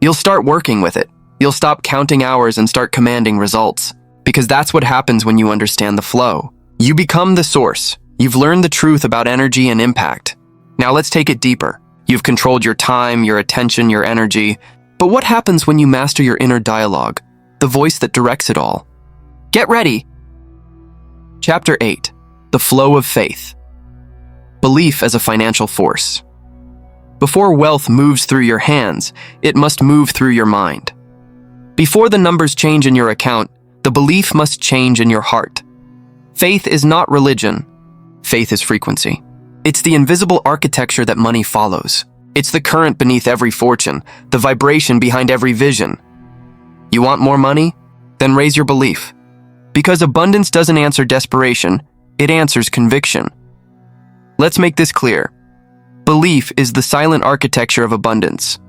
You'll start working with it. You'll stop counting hours and start commanding results. Because that's what happens when you understand the flow. You become the source. You've learned the truth about energy and impact. Now let's take it deeper. You've controlled your time, your attention, your energy. But what happens when you master your inner dialogue, the voice that directs it all? Get ready. Chapter 8. The Flow of Faith. Belief as a financial force. Before wealth moves through your hands, it must move through your mind. Before the numbers change in your account, the belief must change in your heart. Faith is not religion. Faith is frequency. It's the invisible architecture that money follows. It's the current beneath every fortune, the vibration behind every vision. You want more money? Then raise your belief. Because abundance doesn't answer desperation, it answers conviction. Let's make this clear. Belief is the silent architecture of abundance.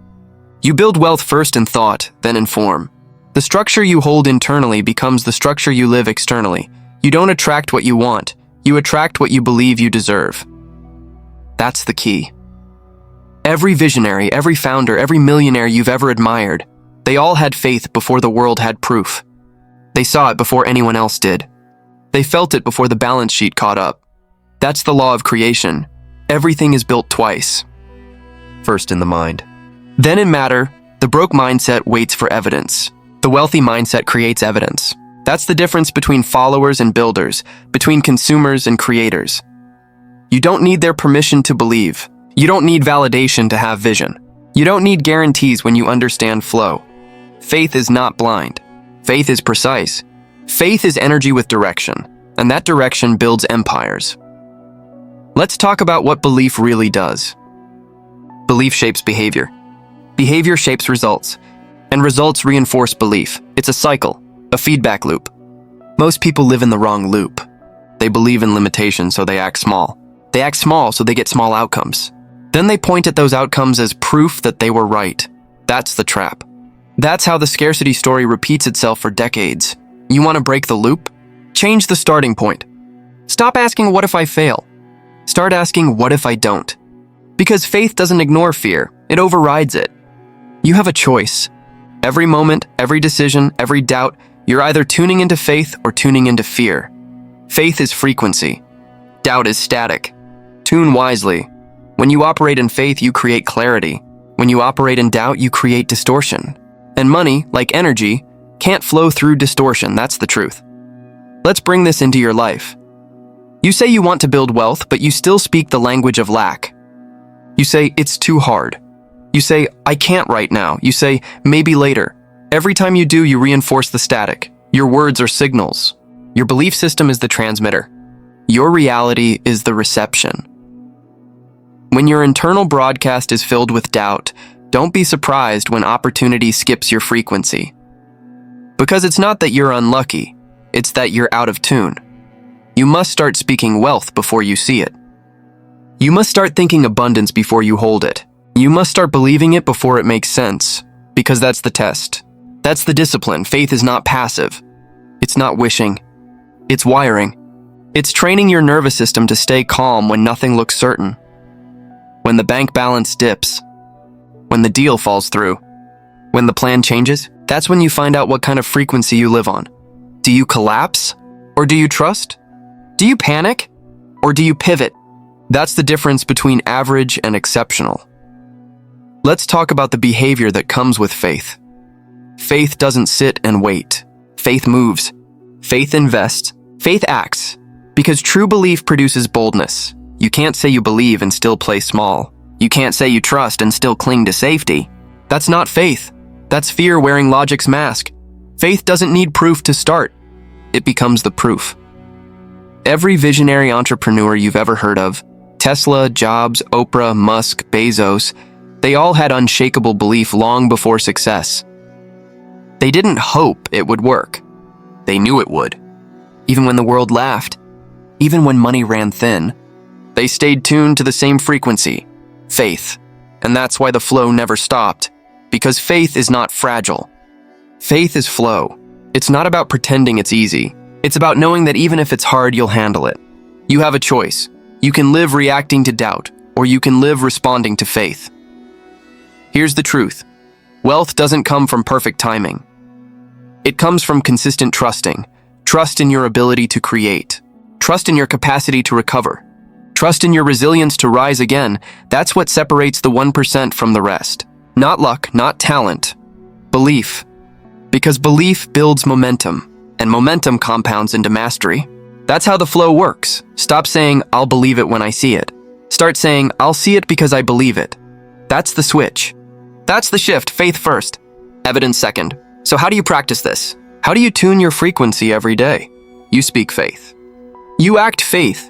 You build wealth first in thought, then in form. The structure you hold internally becomes the structure you live externally. You don't attract what you want. You attract what you believe you deserve. That's the key. Every visionary, every founder, every millionaire you've ever admired, they all had faith before the world had proof. They saw it before anyone else did. They felt it before the balance sheet caught up. That's the law of creation. Everything is built twice. First in the mind. Then in matter. The broke mindset waits for evidence. The wealthy mindset creates evidence. That's the difference between followers and builders, between consumers and creators. You don't need their permission to believe. You don't need validation to have vision. You don't need guarantees when you understand flow. Faith is not blind. Faith is precise. Faith is energy with direction, and that direction builds empires. Let's talk about what belief really does. Belief shapes behavior. Behavior shapes results, and results reinforce belief. It's a cycle, a feedback loop. Most people live in the wrong loop. They believe in limitations, so they act small. They act small, so they get small outcomes. Then they point at those outcomes as proof that they were right. That's the trap. That's how the scarcity story repeats itself for decades. You want to break the loop? Change the starting point. Stop asking, what if I fail? Start asking, what if I don't? Because faith doesn't ignore fear, it overrides it. You have a choice. Every moment, every decision, every doubt, you're either tuning into faith or tuning into fear. Faith is frequency. Doubt is static. Tune wisely. When you operate in faith, you create clarity. When you operate in doubt, you create distortion. And money, like energy, can't flow through distortion. That's the truth. Let's bring this into your life. You say you want to build wealth, but you still speak the language of lack. You say, it's too hard. You say, I can't right now. You say, maybe later. Every time you do, you reinforce the static. Your words are signals. Your belief system is the transmitter. Your reality is the reception. When your internal broadcast is filled with doubt, don't be surprised when opportunity skips your frequency. Because it's not that you're unlucky, it's that you're out of tune. You must start speaking wealth before you see it. You must start thinking abundance before you hold it. You must start believing it before it makes sense. Because that's the test. That's the discipline. Faith is not passive. It's not wishing. It's wiring. It's training your nervous system to stay calm when nothing looks certain. When the bank balance dips. When the deal falls through. When the plan changes. That's when you find out what kind of frequency you live on. Do you collapse? Or do you trust? Do you panic? Or do you pivot? That's the difference between average and exceptional. Let's talk about the behavior that comes with faith. Faith doesn't sit and wait. Faith moves. Faith invests. Faith acts. Because true belief produces boldness. You can't say you believe and still play small. You can't say you trust and still cling to safety. That's not faith. That's fear wearing logic's mask. Faith doesn't need proof to start. It becomes the proof. Every visionary entrepreneur you've ever heard of, Tesla, Jobs, Oprah, Musk, Bezos, they all had unshakable belief long before success. They didn't hope it would work. They knew it would. Even when the world laughed, even when money ran thin, they stayed tuned to the same frequency, faith. And that's why the flow never stopped, because faith is not fragile. Faith is flow. It's not about pretending it's easy. It's about knowing that even if it's hard, you'll handle it. You have a choice. You can live reacting to doubt, or you can live responding to faith. Here's the truth. Wealth doesn't come from perfect timing. It comes from consistent trusting. Trust in your ability to create. Trust in your capacity to recover. Trust in your resilience to rise again. That's what separates the 1% from the rest. Not luck, not talent. Belief. Because belief builds momentum, and momentum compounds into mastery. That's how the flow works. Stop saying, I'll believe it when I see it. Start saying, I'll see it because I believe it. That's the switch. That's the shift. Faith first, evidence second. So how do you practice this? How do you tune your frequency every day? You speak faith. You act faith.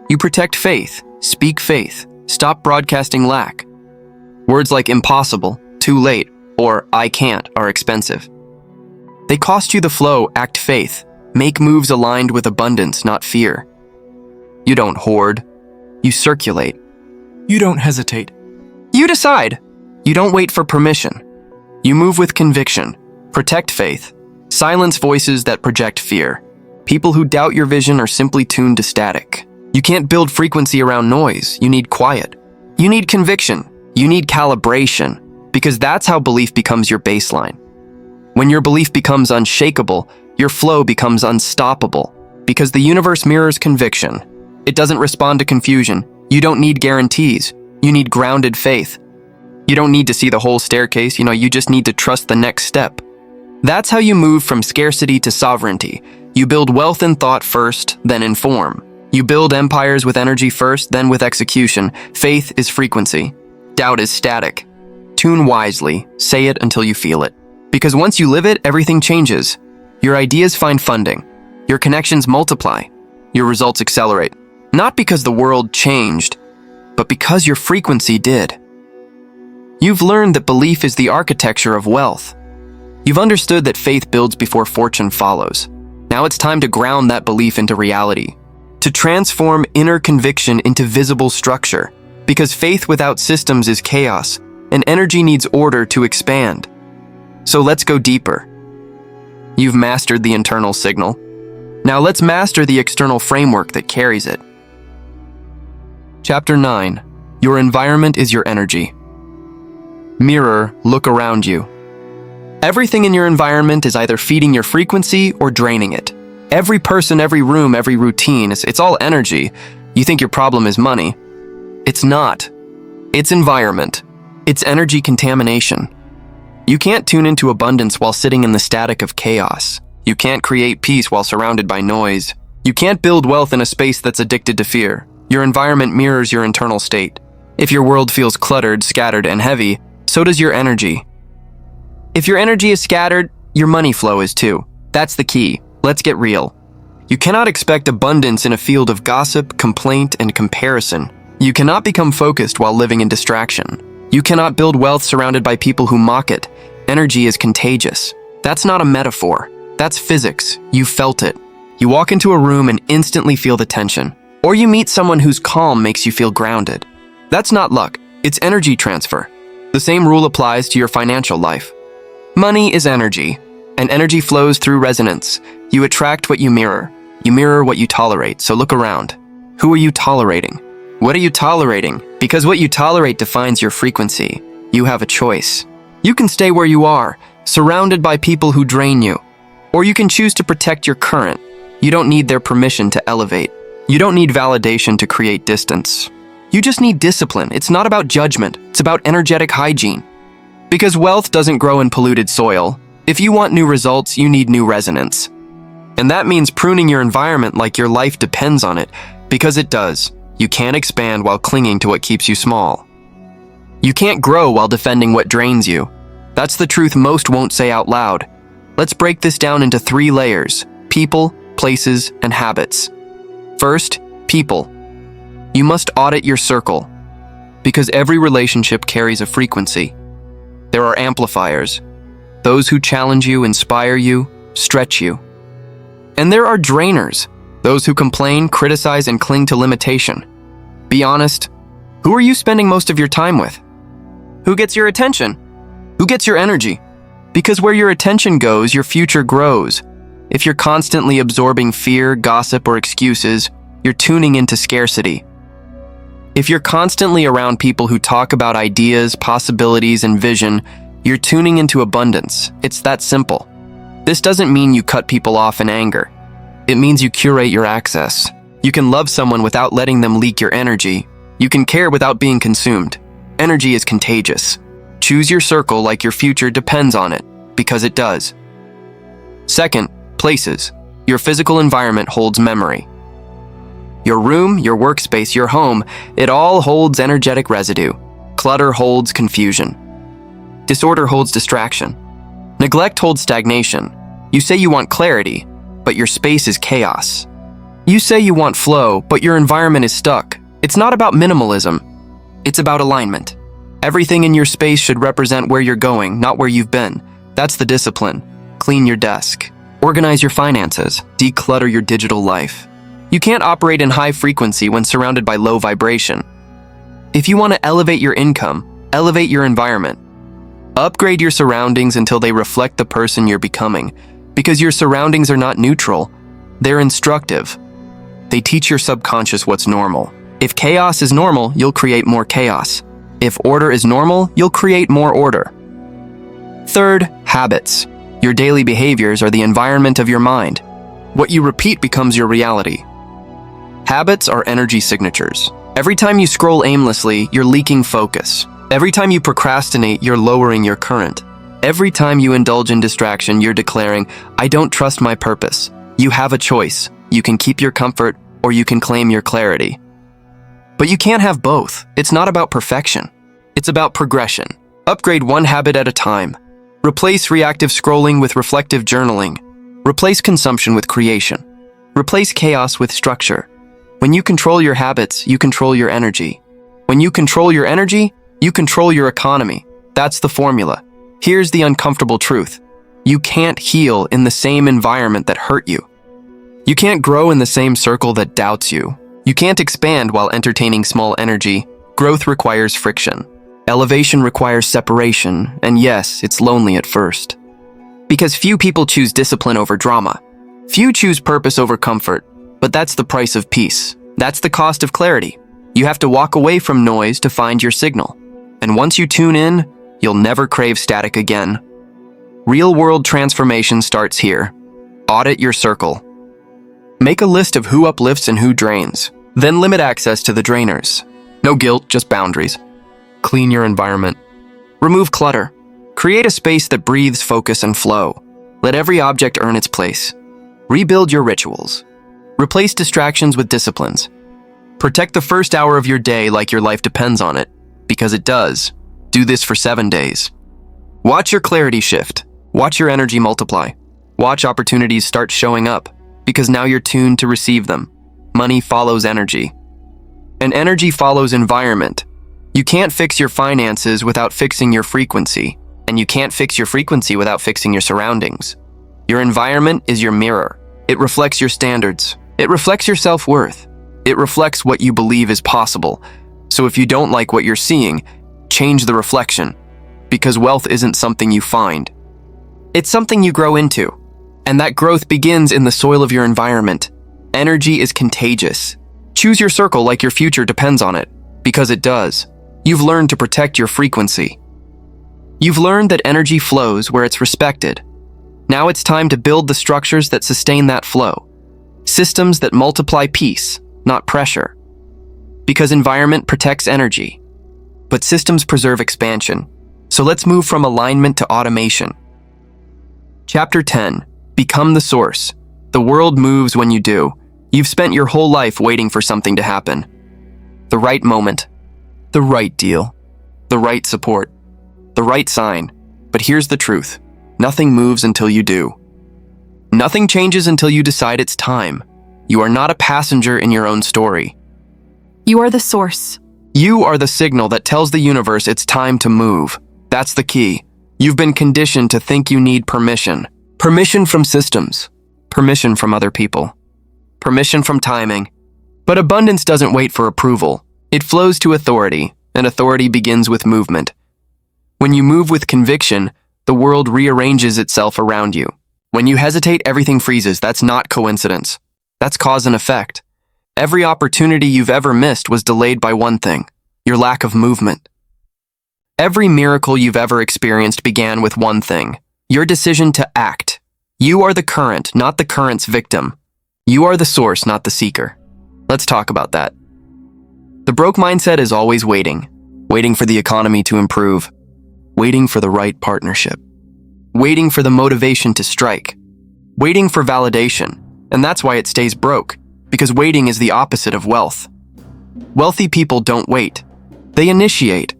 You protect faith. Speak faith. Stop broadcasting lack. Words like impossible, too late, or I can't are expensive. They cost you the flow. Act faith. Make moves aligned with abundance, not fear. You don't hoard. You circulate. You don't hesitate. You decide. You don't wait for permission. You move with conviction. Protect faith. Silence voices that project fear. People who doubt your vision are simply tuned to static. You can't build frequency around noise. You need quiet. You need conviction. You need calibration, because that's how belief becomes your baseline. When your belief becomes unshakable, your flow becomes unstoppable, because the universe mirrors conviction. It doesn't respond to confusion. You don't need guarantees. You need grounded faith. You don't need to see the whole staircase, you just need to trust the next step. That's how you move from scarcity to sovereignty. You build wealth in thought first, then in form. You build empires with energy first, then with execution. Faith is frequency. Doubt is static. Tune wisely. Say it until you feel it. Because once you live it, everything changes. Your ideas find funding. Your connections multiply. Your results accelerate. Not because the world changed, but because your frequency did. You've learned that belief is the architecture of wealth. You've understood that faith builds before fortune follows. Now it's time to ground that belief into reality, to transform inner conviction into visible structure, because faith without systems is chaos, and energy needs order to expand. So let's go deeper. You've mastered the internal signal. Now let's master the external framework that carries it. Chapter 9. Your environment is your energy. Mirror, look around you. Everything in your environment is either feeding your frequency or draining it. Every person, every room, every routine, it's all energy. You think your problem is money. It's not. It's environment. It's energy contamination. You can't tune into abundance while sitting in the static of chaos. You can't create peace while surrounded by noise. You can't build wealth in a space that's addicted to fear. Your environment mirrors your internal state. If your world feels cluttered, scattered, and heavy, so does your energy. If your energy is scattered, your money flow is too. That's the key. Let's get real. You cannot expect abundance in a field of gossip, complaint, and comparison. You cannot become focused while living in distraction. You cannot build wealth surrounded by people who mock it. Energy is contagious. That's not a metaphor. That's physics. You felt it. You walk into a room and instantly feel the tension. Or you meet someone whose calm makes you feel grounded. That's not luck. It's energy transfer. The same rule applies to your financial life. Money is energy, and energy flows through resonance. You attract what you mirror. You mirror what you tolerate, so look around. Who are you tolerating? What are you tolerating? Because what you tolerate defines your frequency. You have a choice. You can stay where you are, surrounded by people who drain you. Or you can choose to protect your current. You don't need their permission to elevate. You don't need validation to create distance. You just need discipline. It's not about judgment. It's about energetic hygiene. Because wealth doesn't grow in polluted soil. If you want new results, you need new resonance. And that means pruning your environment like your life depends on it, because it does. You can't expand while clinging to what keeps you small. You can't grow while defending what drains you. That's the truth most won't say out loud. Let's break this down into 3 layers: people, places, and habits. First, people. You must audit your circle, because every relationship carries a frequency. There are amplifiers, those who challenge you, inspire you, stretch you. And there are drainers, those who complain, criticize, and cling to limitation. Be honest, who are you spending most of your time with? Who gets your attention? Who gets your energy? Because where your attention goes, your future grows. If you're constantly absorbing fear, gossip, or excuses, you're tuning into scarcity. If you're constantly around people who talk about ideas, possibilities, and vision, you're tuning into abundance. It's that simple. This doesn't mean you cut people off in anger. It means you curate your access. You can love someone without letting them leak your energy. You can care without being consumed. Energy is contagious. Choose your circle like your future depends on it, because it does. Second, places. Your physical environment holds memory. Your room, your workspace, your home, it all holds energetic residue. Clutter holds confusion. Disorder holds distraction. Neglect holds stagnation. You say you want clarity, but your space is chaos. You say you want flow, but your environment is stuck. It's not about minimalism. It's about alignment. Everything in your space should represent where you're going, not where you've been. That's the discipline. Clean your desk. Organize your finances. Declutter your digital life. You can't operate in high frequency when surrounded by low vibration. If you want to elevate your income, elevate your environment. Upgrade your surroundings until they reflect the person you're becoming, because your surroundings are not neutral. They're instructive. They teach your subconscious what's normal. If chaos is normal, you'll create more chaos. If order is normal, you'll create more order. Third, habits. Your daily behaviors are the environment of your mind. What you repeat becomes your reality. Habits are energy signatures. Every time you scroll aimlessly, you're leaking focus. Every time you procrastinate, you're lowering your current. Every time you indulge in distraction, you're declaring, I don't trust my purpose. You have a choice. You can keep your comfort, or you can claim your clarity. But you can't have both. It's not about perfection. It's about progression. Upgrade one habit at a time. Replace reactive scrolling with reflective journaling. Replace consumption with creation. Replace chaos with structure. When you control your habits, you control your energy. When you control your energy, you control your economy. That's the formula. Here's the uncomfortable truth. You can't heal in the same environment that hurt you. You can't grow in the same circle that doubts you. You can't expand while entertaining small energy. Growth requires friction. Elevation requires separation, and yes, it's lonely at first. Because few people choose discipline over drama. Few choose purpose over comfort, but that's the price of peace. That's the cost of clarity. You have to walk away from noise to find your signal. And once you tune in, you'll never crave static again. Real-world transformation starts here. Audit your circle. Make a list of who uplifts and who drains. Then limit access to the drainers. No guilt, just boundaries. Clean your environment. Remove clutter. Create a space that breathes focus and flow. Let every object earn its place. Rebuild your rituals. Replace distractions with disciplines. Protect the first hour of your day like your life depends on it, because it does. Do this for 7 days. Watch your clarity shift. Watch your energy multiply. Watch opportunities start showing up, because now you're tuned to receive them. Money follows energy. And energy follows environment. You can't fix your finances without fixing your frequency, and you can't fix your frequency without fixing your surroundings. Your environment is your mirror. It reflects your standards. It reflects your self-worth. It reflects what you believe is possible. So if you don't like what you're seeing, change the reflection. Because wealth isn't something you find. It's something you grow into, and that growth begins in the soil of your environment. Energy is contagious. Choose your circle like your future depends on it, because it does. You've learned to protect your frequency. You've learned that energy flows where it's respected. Now it's time to build the structures that sustain that flow. Systems that multiply peace, not pressure. Because environment protects energy, but systems preserve expansion. So let's move from alignment to automation. Chapter 10. Become the source. The world moves when you do. You've spent your whole life waiting for something to happen. The right moment, the right deal, the right support, the right sign. But here's the truth. Nothing moves until you do. Nothing changes until you decide it's time. You are not a passenger in your own story. You are the source. You are the signal that tells the universe it's time to move. That's the key. You've been conditioned to think you need permission. Permission from systems. Permission from other people. Permission from timing. But abundance doesn't wait for approval. It flows to authority, and authority begins with movement. When you move with conviction, the world rearranges itself around you. When you hesitate, everything freezes. That's not coincidence. That's cause and effect. Every opportunity you've ever missed was delayed by one thing: your lack of movement. Every miracle you've ever experienced began with one thing: your decision to act. You are the current, not the current's victim. You are the source, not the seeker. Let's talk about that. The broke mindset is always waiting. Waiting for the economy to improve. Waiting for the right partnership. Waiting for the motivation to strike. Waiting for validation. And that's why it stays broke, because waiting is the opposite of wealth. Wealthy people don't wait. They initiate.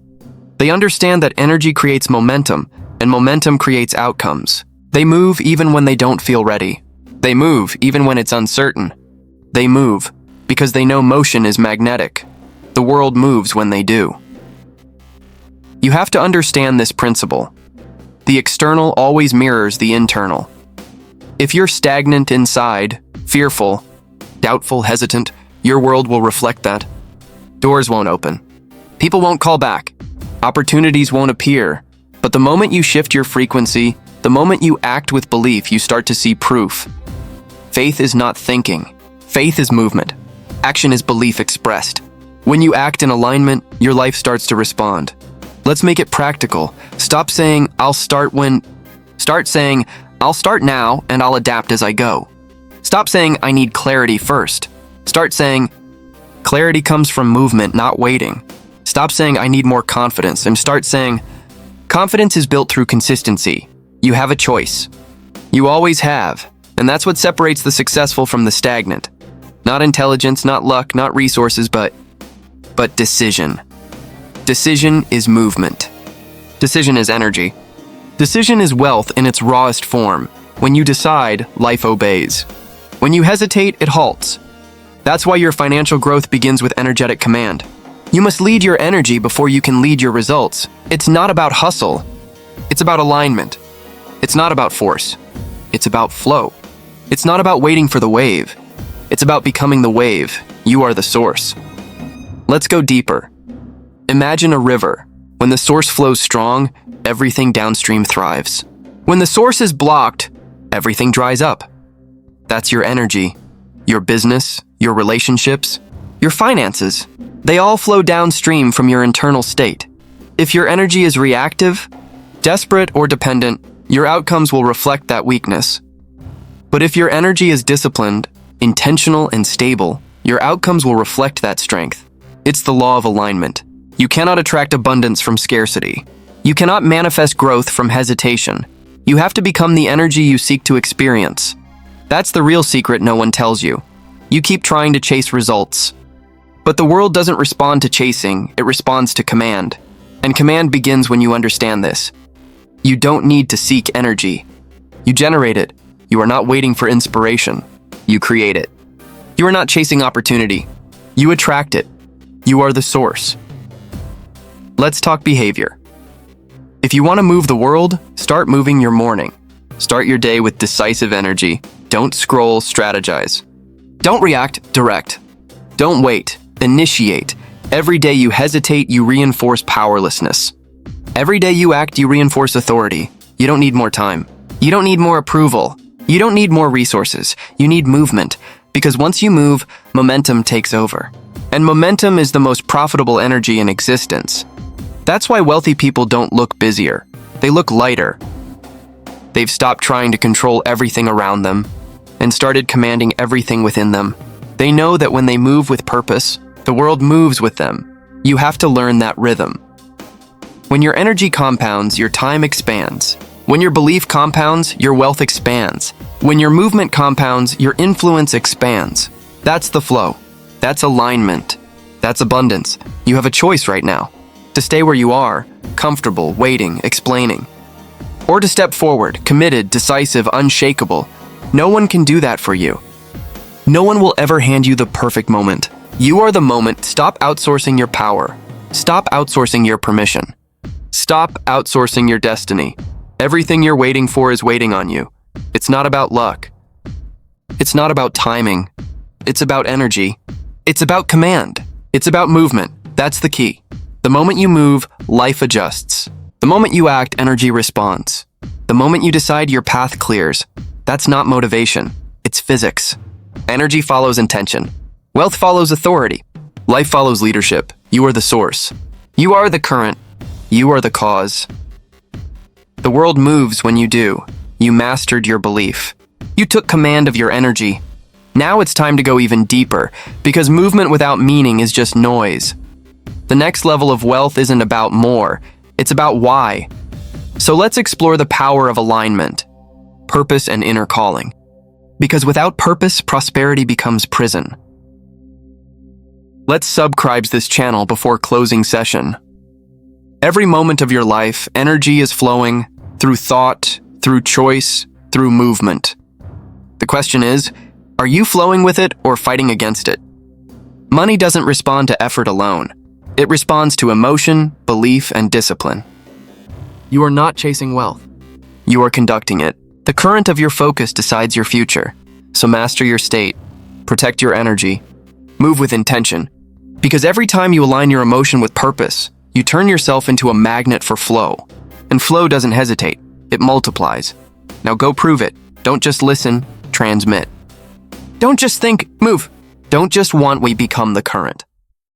They understand that energy creates momentum, and momentum creates outcomes. They move even when they don't feel ready. They move even when it's uncertain. They move because they know motion is magnetic. The world moves when they do. You have to understand this principle. The external always mirrors the internal. If you're stagnant inside, fearful, doubtful, hesitant, your world will reflect that. Doors won't open. People won't call back. Opportunities won't appear. But the moment you shift your frequency, the moment you act with belief, you start to see proof. Faith is not thinking. Faith is movement. Action is belief expressed. When you act in alignment, your life starts to respond. Let's make it practical. Stop saying, "I'll start when..." Start saying, "I'll start now and I'll adapt as I go." Stop saying, "I need clarity first." Start saying, "Clarity comes from movement, not waiting." Stop saying, "I need more confidence," and start saying, "Confidence is built through consistency." You have a choice. You always have. And that's what separates the successful from the stagnant. Not intelligence, not luck, not resources, but decision. Decision is movement. Decision is energy. Decision is wealth in its rawest form. When you decide, life obeys. When you hesitate, it halts. That's why your financial growth begins with energetic command. You must lead your energy before you can lead your results. It's not about hustle. It's about alignment. It's not about force. It's about flow. It's not about waiting for the wave. It's about becoming the wave. You are the source. Let's go deeper. Imagine a river. When the source flows strong, everything downstream thrives. When the source is blocked, everything dries up. That's your energy, your business, your relationships, your finances. They all flow downstream from your internal state. If your energy is reactive, desperate, or dependent, your outcomes will reflect that weakness. But if your energy is disciplined, intentional, and stable, your outcomes will reflect that strength. It's the law of alignment. You cannot attract abundance from scarcity. You cannot manifest growth from hesitation. You have to become the energy you seek to experience. That's the real secret no one tells you. You keep trying to chase results. But the world doesn't respond to chasing, it responds to command. And command begins when you understand this. You don't need to seek energy. You generate it. You are not waiting for inspiration. You create it. You are not chasing opportunity. You attract it. You are the source. Let's talk behavior. If you want to move the world, start moving your morning. Start your day with decisive energy. Don't scroll, strategize. Don't react, direct. Don't wait, initiate. Every day you hesitate, you reinforce powerlessness. Every day you act, you reinforce authority. You don't need more time. You don't need more approval. You don't need more resources. You need movement, because once you move, momentum takes over. And momentum is the most profitable energy in existence. That's why wealthy people don't look busier. They look lighter. They've stopped trying to control everything around them and started commanding everything within them. They know that when they move with purpose, the world moves with them. You have to learn that rhythm. When your energy compounds, your time expands. When your belief compounds, your wealth expands. When your movement compounds, your influence expands. That's the flow. That's alignment. That's abundance. You have a choice right now. To stay where you are, comfortable, waiting, explaining. Or to step forward, committed, decisive, unshakable. No one can do that for you. No one will ever hand you the perfect moment. You are the moment. Stop outsourcing your power. Stop outsourcing your permission. Stop outsourcing your destiny. Everything you're waiting for is waiting on you. It's not about luck. It's not about timing. It's about energy. It's about command. It's about movement. That's the key. The moment you move, life adjusts. The moment you act, energy responds. The moment you decide, your path clears. That's not motivation. It's physics. Energy follows intention. Wealth follows authority. Life follows leadership. You are the source. You are the current. You are the cause. The world moves when you do. You mastered your belief. You took command of your energy. Now it's time to go even deeper, because movement without meaning is just noise. The next level of wealth isn't about more, it's about why. So let's explore the power of alignment, purpose, and inner calling. Because without purpose, prosperity becomes prison. Let's subscribe this channel before closing session. Every moment of your life, energy is flowing through thought, through choice, through movement. The question is, are you flowing with it or fighting against it? Money doesn't respond to effort alone. It responds to emotion, belief, and discipline. You are not chasing wealth. You are conducting it. The current of your focus decides your future. So master your state, protect your energy, move with intention. Because every time you align your emotion with purpose, you turn yourself into a magnet for flow. And flow doesn't hesitate, it multiplies. Now go prove it. Don't just listen, transmit. Don't just think, move. Don't just want, we become the current.